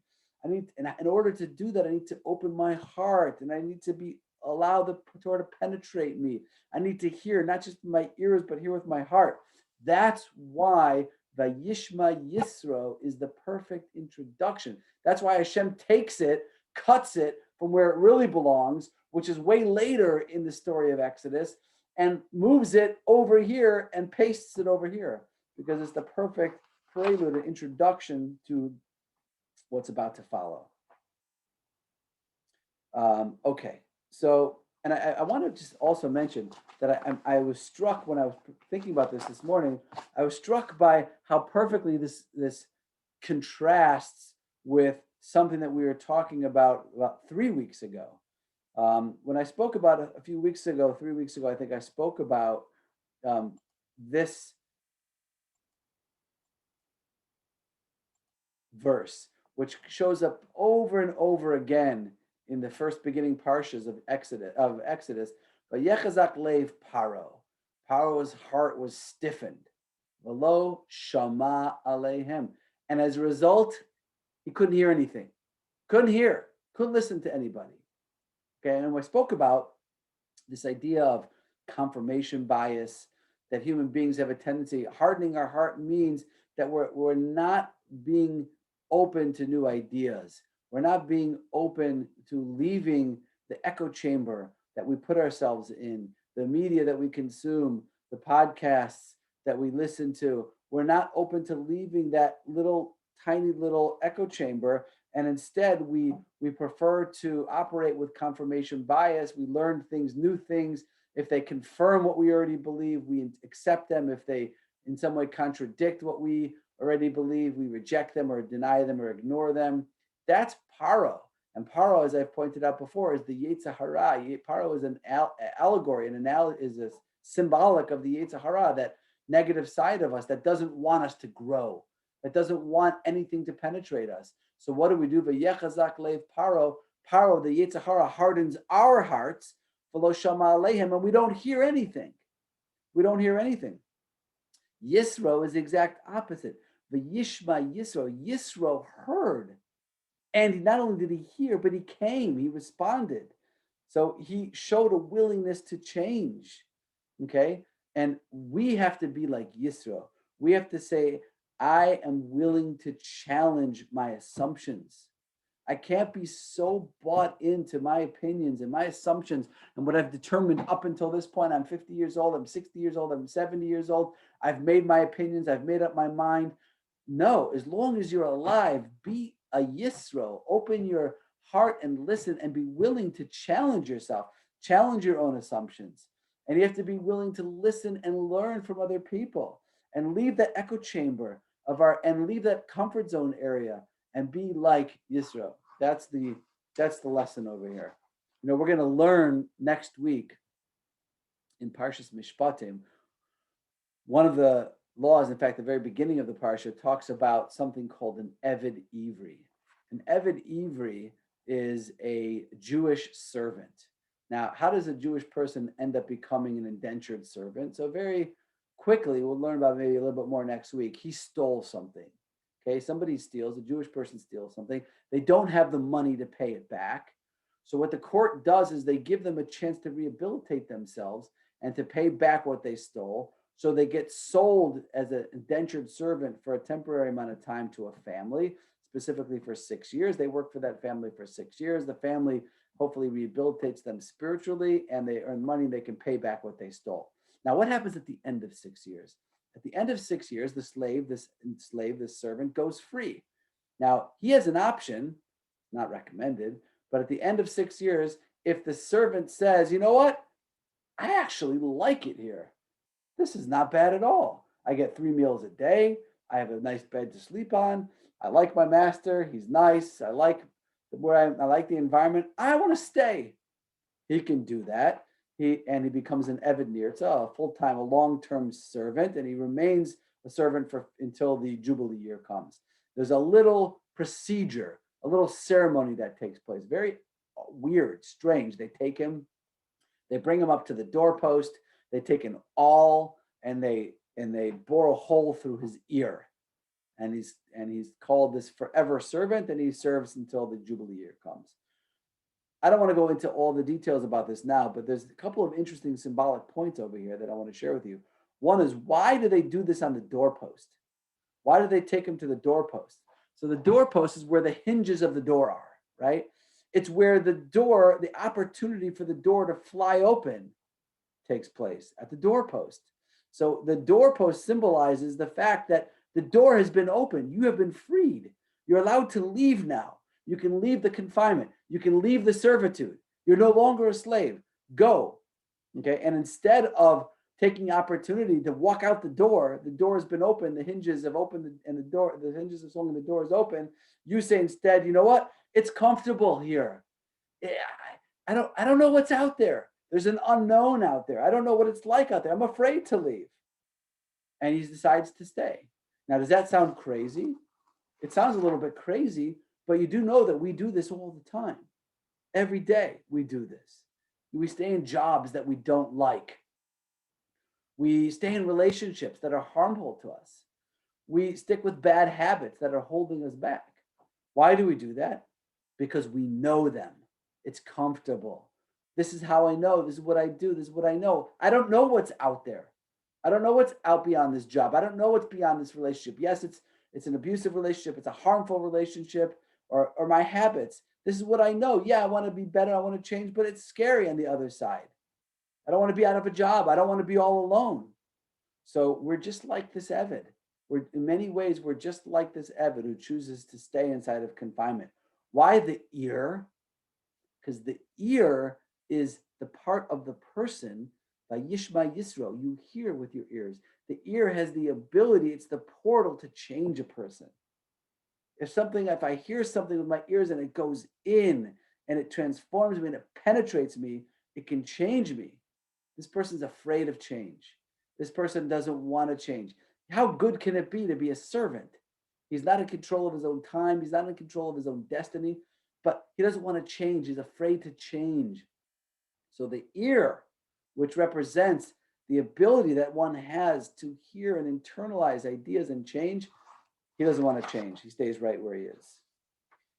And in order to do that, I need to open my heart, and I need to allow the Torah to penetrate me. I need to hear, not just with my ears, but hear with my heart. That's why Vayishma Yisro is the perfect introduction. That's why Hashem takes it, cuts it from where it really belongs, which is way later in the story of Exodus, and moves it over here and pastes it over here, because it's the perfect prelude and introduction to what's about to follow. Okay, so, and I want to just also mention that I was struck when I was thinking about this morning. I was struck by how perfectly this contrasts with something that we were talking about 3 weeks ago. When I spoke about a few weeks ago, 3 weeks ago, I think I spoke about this verse, which shows up over and over again in the first beginning parshas of Exodus. But Yechazak Lev Paro. Paro's heart was stiffened. Velo Shama Alehem. And as a result, He couldn't hear anything. Couldn't listen to anybody. Okay, and I spoke about this idea of confirmation bias, that human beings have a tendency, hardening our heart means that we're not being open to new ideas. We're not being open to leaving the echo chamber that we put ourselves in, the media that we consume, the podcasts that we listen to. We're not open to leaving that little tiny little echo chamber, and instead we prefer to operate with confirmation bias. We learn things, new things. If they confirm what we already believe, we accept them. If they in some way contradict what we already believe, we reject them or deny them or ignore them. That's paro. And paro, as I've pointed out before, is the Yetzer Hara. Paro is an allegory, is a symbolic of the Yetzer Hara, that negative side of us that doesn't want us to grow, that doesn't want anything to penetrate us. So what do we do? V'yechazak lev paro. Paro, the Yetzer Hara, hardens our hearts, v'lo shama alehem, and we don't hear anything. We don't hear anything. Yisro is the exact opposite. V'yishma Yisro. Yisro heard. And not only did he hear, but he came, he responded. So he showed a willingness to change. Okay. And we have to be like Yisro. We have to say, I am willing to challenge my assumptions. I can't be so bought into my opinions and my assumptions and what I've determined up until this point. I'm 50 years old, I'm 60 years old, I'm 70 years old. I've made my opinions, I've made up my mind. No, as long as you're alive, be a Yisro. Open your heart and listen and be willing to challenge yourself, challenge your own assumptions. And you have to be willing to listen and learn from other people and leave that echo chamber and leave that comfort zone area and be like Yisro. That's the lesson over here. We're going to learn next week in Parshas Mishpatim. One of the laws, in fact, the very beginning of the parsha talks about something called an Eved Ivri. An Eved Ivri is a Jewish servant. Now, how does a Jewish person end up becoming an indentured servant? So very quickly, we'll learn about maybe a little bit more next week. He stole something. Okay, somebody steals, a Jewish person steals something. They don't have the money to pay it back. So what the court does is they give them a chance to rehabilitate themselves and to pay back what they stole. So they get sold as an indentured servant for a temporary amount of time to a family, specifically for 6 years. They work for that family for 6 years. The family hopefully rehabilitates them spiritually, and they earn money. They can pay back what they stole. Now, what happens at the end of 6 years? At the end of 6 years, this servant goes free. Now, he has an option, not recommended, but at the end of 6 years, if the servant says, you know what, I actually like it here. This is not bad at all. I get 3 meals a day. I have a nice bed to sleep on. I like my master. He's nice. I like I like the environment. I want to stay. He can do that. He becomes an Eved Nirtza, a long-term servant, and he remains a servant until the Jubilee year comes. There's a little procedure, a little ceremony that takes place. Very weird, strange. They take him, they bring him up to the doorpost. They take an awl and they bore a hole through his ear, and he's called this forever servant, and he serves until the Jubilee year comes. I don't want to go into all the details about this now, but there's a couple of interesting symbolic points over here that I want to share with you. One is, why do they do this on the doorpost? Why do they take him to the doorpost? So the doorpost is where the hinges of the door are, right? It's where the opportunity for the door to fly open takes place, at the doorpost. So the doorpost symbolizes the fact that the door has been opened. You have been freed. You're allowed to leave now. You can leave the confinement. You can leave the servitude. You're no longer a slave. Go. Okay. And instead of taking opportunity to walk out the door has been opened, the hinges have opened, and the hinges have swung and the door is open. You say instead, you know what? It's comfortable here. I don't know what's out there. There's an unknown out there. I don't know what it's like out there. I'm afraid to leave. And he decides to stay. Now, does that sound crazy? It sounds a little bit crazy, but you do know that we do this all the time. Every day we do this. We stay in jobs that we don't like. We stay in relationships that are harmful to us. We stick with bad habits that are holding us back. Why do we do that? Because we know them. It's comfortable. This is how I know. This is what I do. This is what I know. I don't know what's out there. I don't know what's out beyond this job. I don't know what's beyond this relationship. Yes, it's an abusive relationship. It's a harmful relationship, or my habits. This is what I know. Yeah, I want to be better. I want to change, but it's scary on the other side. I don't want to be out of a job. I don't want to be all alone. So we're just like this Evid. We're in many ways we're just like this Evid who chooses to stay inside of confinement. Why the ear? Because the ear is the part of the person by Yishma Yisro. You hear with your ears. The ear has the ability, it's the portal to change a person. If I hear something with my ears and it goes in and it transforms me and it penetrates me, it can change me. This person's afraid of change. This person doesn't want to change. How good can it be to be a servant? He's not in control of his own time. He's not in control of his own destiny, but he doesn't want to change. He's afraid to change. So the ear, which represents the ability that one has to hear and internalize ideas and change, he doesn't want to change. He stays right where he is.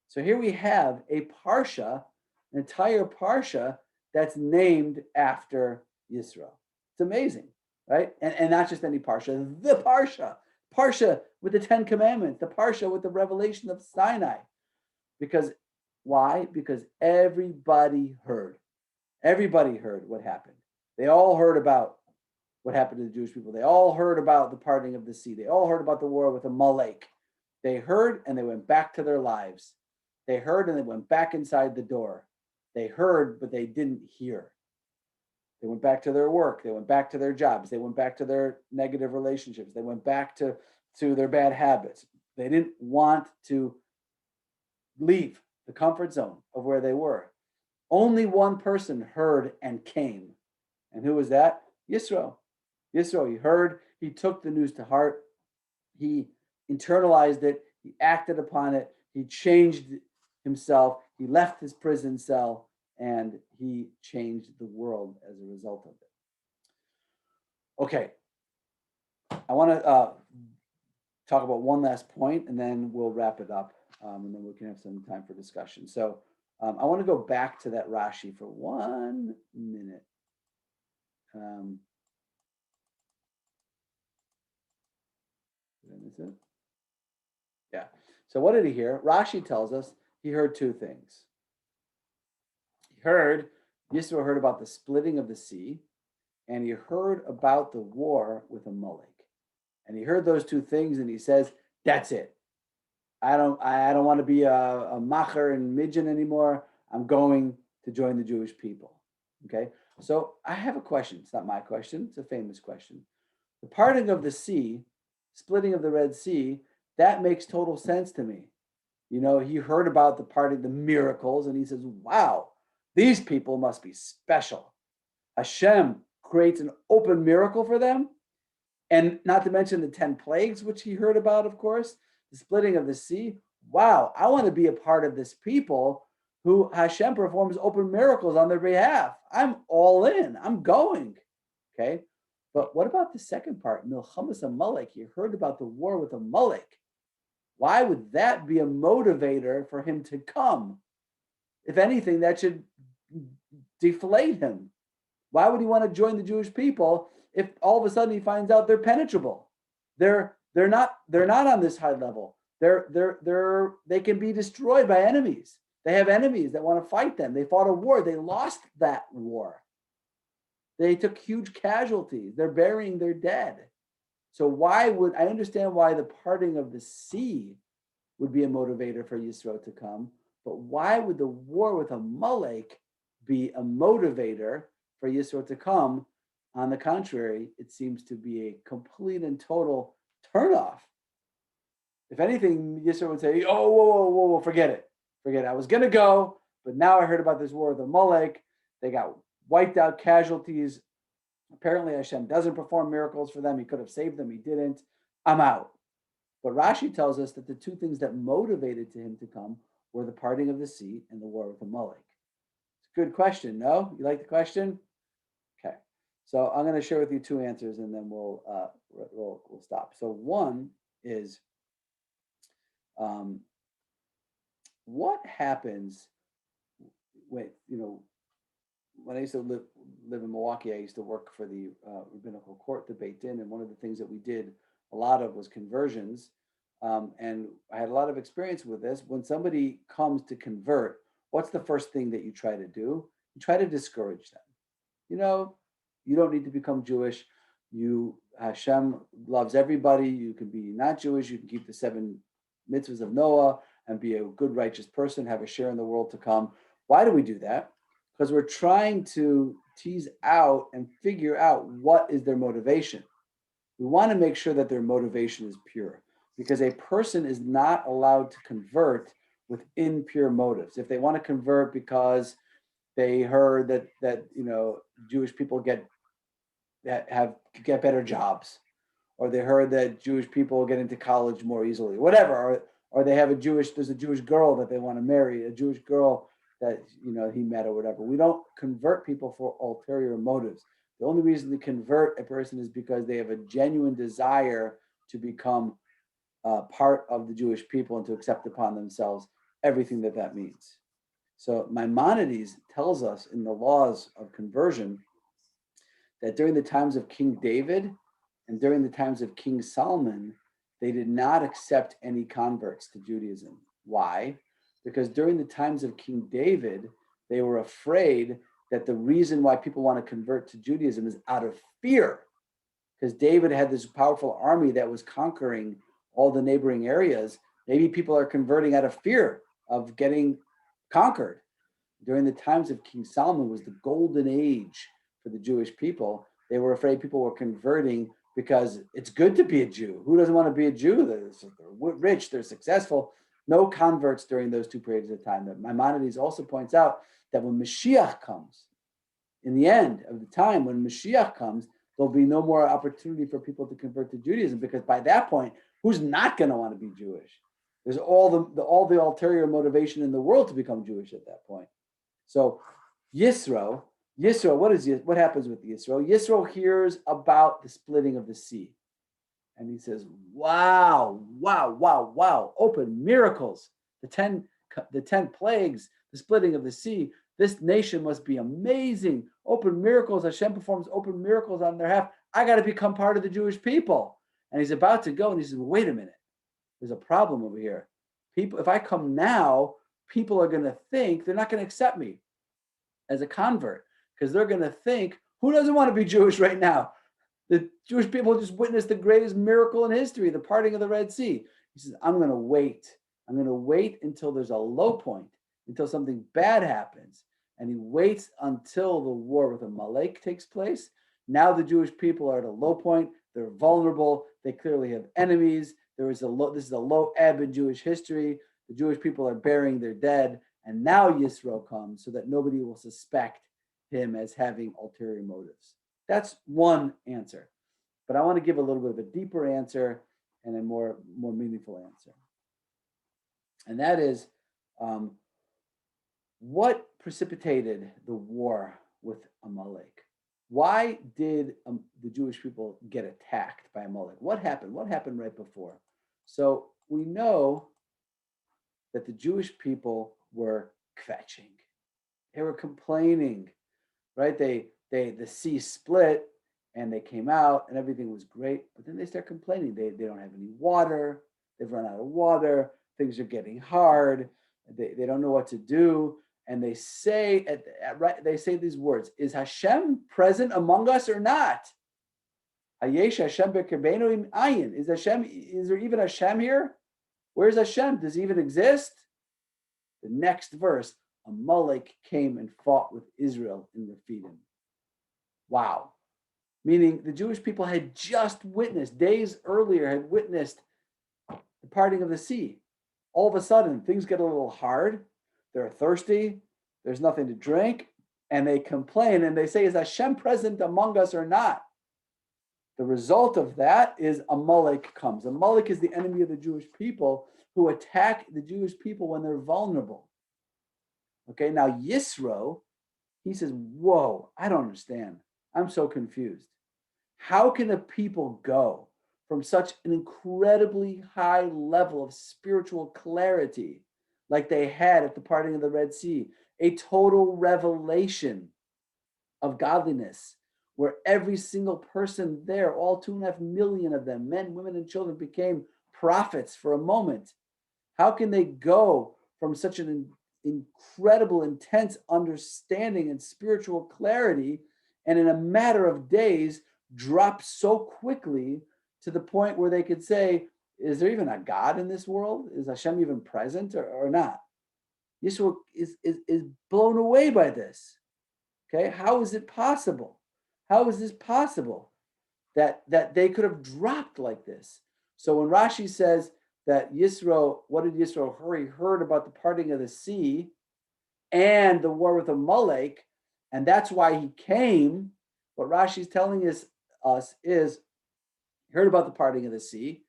So here we have a parsha, an entire parsha that's named after Yisro. It's amazing, right? And not just any parsha, the parsha with the 10 commandments, the parsha with the revelation of Sinai. Because why? Because everybody heard. Everybody heard what happened. They all heard about what happened to the Jewish people. They all heard about the parting of the sea. They all heard about the war with Amalek. They heard and they went back to their lives. They heard and they went back inside the door. They heard, but they didn't hear. They went back to their work. They went back to their jobs. They went back to their negative relationships. They went back to their bad habits. They didn't want to leave the comfort zone of where they were. Only one person heard and came. And who was that? Yisro. Yisro, he heard, he took the news to heart, he internalized it, he acted upon it, he changed himself, he left his prison cell, and he changed the world as a result of it. Okay, I want to talk about one last point, and then we'll wrap it up, and then we can have some time for discussion. So I want to go back to that Rashi for 1 minute. Did I miss it? Yeah. So what did he hear? Rashi tells us he heard two things. He heard, Yisro heard about the splitting of the sea, and he heard about the war with Amalek. And he heard those two things, and he says, "That's it. I don't want to be a macher and midjan anymore. I'm going to join the Jewish people." Okay. So I have a question. It's not my question. It's a famous question. The parting of the sea, splitting of the Red Sea, that makes total sense to me. You know, he heard about the parting, the miracles, and he says, "Wow, these people must be special." Hashem creates an open miracle for them. And not to mention the 10 plagues, which he heard about, of course, the splitting of the sea. Wow, I want to be a part of this people who Hashem performs open miracles on their behalf. I'm all in. I'm going. Okay. But what about the second part? Milchamas Amalek. You heard about the war with Amalek. Why would that be a motivator for him to come? If anything, that should deflate him. Why would he want to join the Jewish people if all of a sudden he finds out they're penetrable? They're not on this high level. They can be destroyed by enemies. They have enemies that want to fight them. They fought a war. They lost that war. They took huge casualties. They're burying their dead. So why would I understand why the parting of the sea would be a motivator for Yisro to come, but why would the war with Amalek be a motivator for Yisro to come? On the contrary, it seems to be a complete and total turnoff. If anything, Yisro would say, "Oh, whoa, forget it. Forget it. I was going to go, but now I heard about this war with Amalek. They got wiped out, casualties. Apparently Hashem doesn't perform miracles for them. He could have saved them. He didn't. I'm out." But Rashi tells us that the two things that motivated him to come were the parting of the sea and the war with Amalek. It's a good question, no? You like the question? Okay. So I'm going to share with you two answers, and then we'll stop. So one is what happens when, when I used to live in Milwaukee, I used to work for the rabbinical court, the Beit Din, and one of the things that we did a lot of was conversions. And I had a lot of experience with this. When somebody comes to convert, what's the first thing that you try to do? You try to discourage them. You don't need to become Jewish. Hashem loves everybody. You can be not Jewish. You can keep the 7 mitzvahs of Noah and be a good, righteous person, have a share in the world to come. Why do we do that? Because we're trying to tease out and figure out what is their motivation. We want to make sure that their motivation is pure, because a person is not allowed to convert with impure motives. If they want to convert because they heard that Jewish people get better jobs, or they heard that Jewish people get into college more easily, whatever, or they have there's a Jewish girl that they want to marry, a Jewish girl that he met or whatever. We don't convert people for ulterior motives. The only reason to convert a person is because they have a genuine desire to become part of the Jewish people and to accept upon themselves everything that means. So Maimonides tells us in the laws of conversion that during the times of King David and during the times of King Solomon, they did not accept any converts to Judaism. Why? Because during the times of King David, they were afraid that the reason why people want to convert to Judaism is out of fear, because David had this powerful army that was conquering all the neighboring areas. Maybe people are converting out of fear of getting conquered. During the times of King Solomon was the golden age for the Jewish people. They were afraid people were converting because it's good to be a Jew. Who doesn't want to be a Jew? They're rich, they're successful. No converts during those 2 periods of time. That Maimonides also points out that when Mashiach comes, in the end of the time, when Mashiach comes, there'll be no more opportunity for people to convert to Judaism, because by that point, who's not going to want to be Jewish? There's all the ulterior motivation in the world to become Jewish at that point. So Yitro, what happens with Yitro? Yitro hears about the splitting of the sea. And he says, wow, open miracles, the 10 plagues, the splitting of the sea. This nation must be amazing. Open miracles. Hashem performs open miracles on their behalf. I got to become part of the Jewish people. And he's about to go, and he says, wait a minute. There's a problem over here. If I come now, people are going to think they're not going to accept me as a convert, because they're going to think, who doesn't want to be Jewish right now? The Jewish people just witnessed the greatest miracle in history, the parting of the Red Sea. He says, I'm going to wait. I'm going to wait until there's a low point, until something bad happens. And he waits until the war with Amalek takes place. Now the Jewish people are at a low point. They're vulnerable. They clearly have enemies. This is a low ebb in Jewish history. The Jewish people are burying their dead. And now Yisro comes so that nobody will suspect him as having ulterior motives. That's one answer. But I want to give a little bit of a deeper answer and a more meaningful answer. And that is, what precipitated the war with Amalek? Why did the Jewish people get attacked by Amalek? What happened? What happened right before? So we know that the Jewish people were kvetching. They were complaining, right? The sea split and they came out and everything was great, but then they start complaining. They don't have any water. They've run out of water. Things are getting hard. They don't know what to do. And they say they say these words: is Hashem present among us or not? Hayesh Hashem b'kerbeinu im ayin. Is there even Hashem here? Where's Hashem? Does he even exist? The next verse, Amalek came and fought with Israel in Rephidim. Wow. Meaning the Jewish people had just witnessed, days earlier, had witnessed the parting of the sea. All of a sudden, things get a little hard. They're thirsty. There's nothing to drink. And they complain and they say, is Hashem present among us or not? The result of that is Amalek comes. Amalek is the enemy of the Jewish people who attack the Jewish people when they're vulnerable. Okay, now Yisro, he says, whoa, I don't understand. I'm so confused. How can a people go from such an incredibly high level of spiritual clarity, like they had at the parting of the Red Sea, a total revelation of godliness, where every single person there, all 2.5 million of them, men, women, and children, became prophets for a moment. How can they go from such an incredible, intense understanding and spiritual clarity, and in a matter of days drop so quickly to the point where they could say, is there even a God in this world? Is Hashem even present or not? Yisro is blown away by this. Okay, how is it possible? How is this possible that they could have dropped like this? So when Rashi says that Yisro, what did Yisro hear? He heard about the parting of the sea and the war with Amalek, and that's why he came. What Rashi's telling us is he heard about the parting of the sea,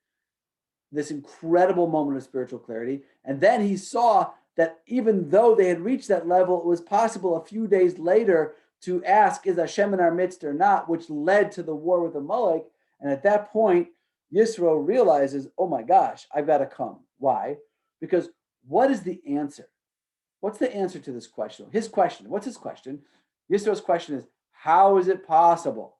this incredible moment of spiritual clarity, and then he saw that even though they had reached that level, it was possible a few days later to ask, is Hashem in our midst or not, which led to the war with Amalek. And at that point, Yisro realizes, oh my gosh, I've got to come. Why? Because what is the answer? What's the answer to this question? His question. What's his question? Yisro's question is, how is it possible?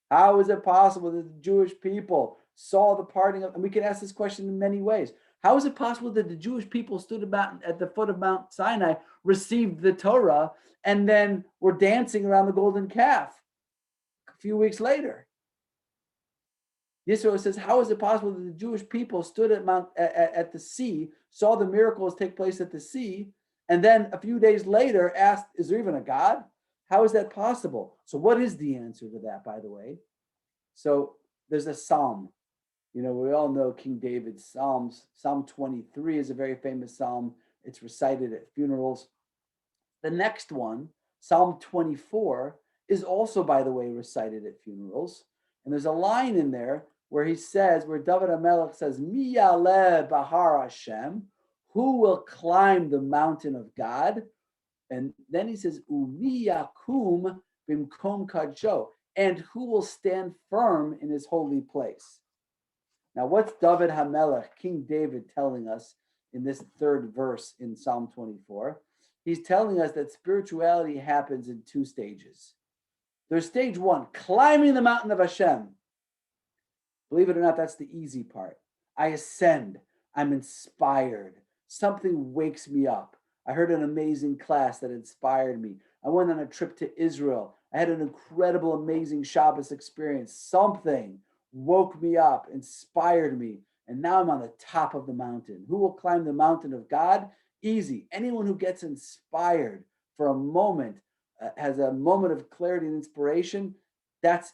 How is it possible that the Jewish people saw the parting of, and we can ask this question in many ways. How is it possible that the Jewish people stood about at the foot of Mount Sinai, received the Torah, and then were dancing around the golden calf a few weeks later? Yisro says, how is it possible that the Jewish people stood at the sea, saw the miracles take place at the sea, and then a few days later asked, is there even a God? How is that possible? So what is the answer to that, by the way? So there's a psalm. You know, we all know King David's Psalms. Psalm 23 is a very famous psalm. It's recited at funerals. The next one, Psalm 24, is also, by the way, recited at funerals. And there's a line in there where he says, where David HaMelech says, Mi yaleh bahar Hashem, who will climb the mountain of God? And then he says, Umi yakum bimkom kadsho, and who will stand firm in his holy place? Now, what's David HaMelech, King David, telling us in this third verse in Psalm 24? He's telling us that spirituality happens in two stages. There's stage one, climbing the mountain of Hashem. Believe it or not, that's the easy part. I ascend. I'm inspired. Something wakes me up. I heard an amazing class that inspired me. I went on a trip to Israel. I had an incredible, amazing Shabbos experience. Something woke me up, inspired me, and now I'm on the top of the mountain. Who will climb the mountain of God? Easy. Anyone who gets inspired for a moment, has a moment of clarity and inspiration, that's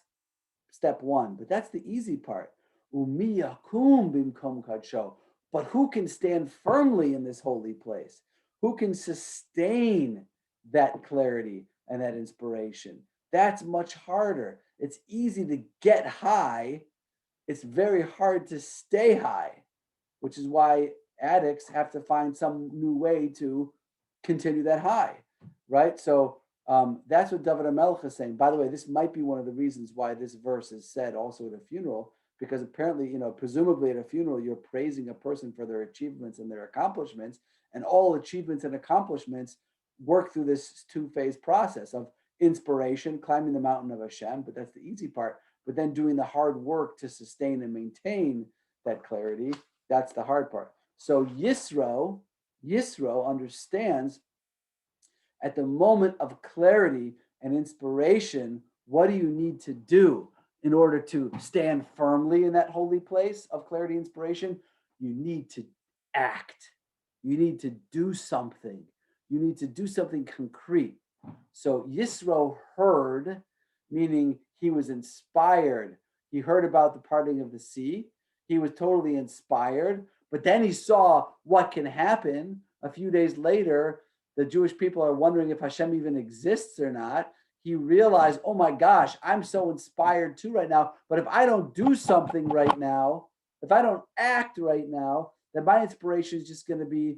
step one. But that's the easy part. Umiyakum bimkom kadsho. But who can stand firmly in this holy place? Who can sustain that clarity and that inspiration? That's much harder. It's easy to get high. It's very hard to stay high, which is why addicts have to find some new way to continue that high, right? So that's what David HaMelech is saying. By the way, this might be one of the reasons why this verse is said also at a funeral, because apparently, you know, presumably at a funeral, you're praising a person for their achievements and their accomplishments, and all achievements and accomplishments work through this two-phase process of inspiration, climbing the mountain of Hashem, but that's the easy part, but then doing the hard work to sustain and maintain that clarity, that's the hard part. So Yisro understands at the moment of clarity and inspiration, what do you need to do in order to stand firmly in that holy place of clarity and inspiration? You need to act. You need to do something. You need to do something concrete. So Yisro heard, meaning he was inspired. He heard about the parting of the sea. He was totally inspired. But then he saw what can happen. A few days later, the Jewish people are wondering if Hashem even exists or not. He realized, oh my gosh, I'm so inspired too right now. But if I don't do something right now, if I don't act right now, then my inspiration is just going to be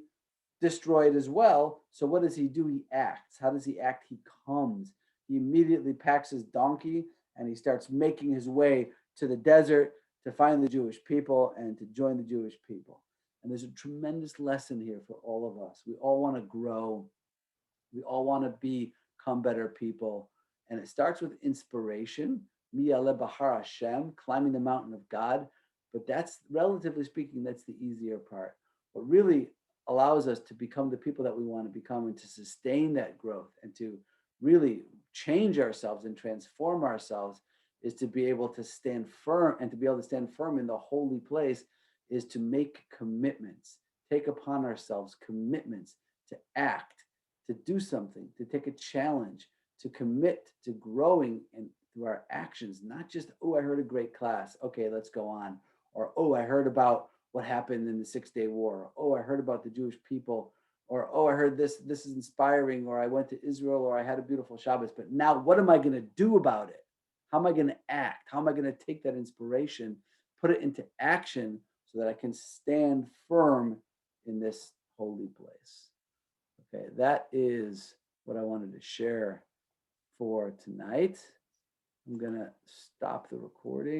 destroyed as well. So what does he do? He acts. How does he act? He comes. He immediately packs his donkey and he starts making his way to the desert to find the Jewish people and to join the Jewish people. And there's a tremendous lesson here for all of us. We all want to grow. We all want to become better people. And it starts with inspiration, Miyale Bahar Hashem, climbing the mountain of God. But that's, relatively speaking, that's the easier part. What really allows us to become the people that we want to become and to sustain that growth and to really change ourselves and transform ourselves is to be able to stand firm, and to be able to stand firm in the holy place is to make commitments, take upon ourselves commitments to act, to do something, to take a challenge, to commit to growing and through our actions, not just, oh, I heard a great class. Okay, let's go on. Or, oh, I heard about what happened in the 6-Day War. Oh, I heard about the Jewish people. Or, oh, I heard this is inspiring. Or I went to Israel, or I had a beautiful Shabbos. But now what am I going to do about it? How am I going to act? How am I going to take that inspiration, put it into action so that I can stand firm in this holy place? Okay, that is what I wanted to share for tonight. I'm going to stop the recording.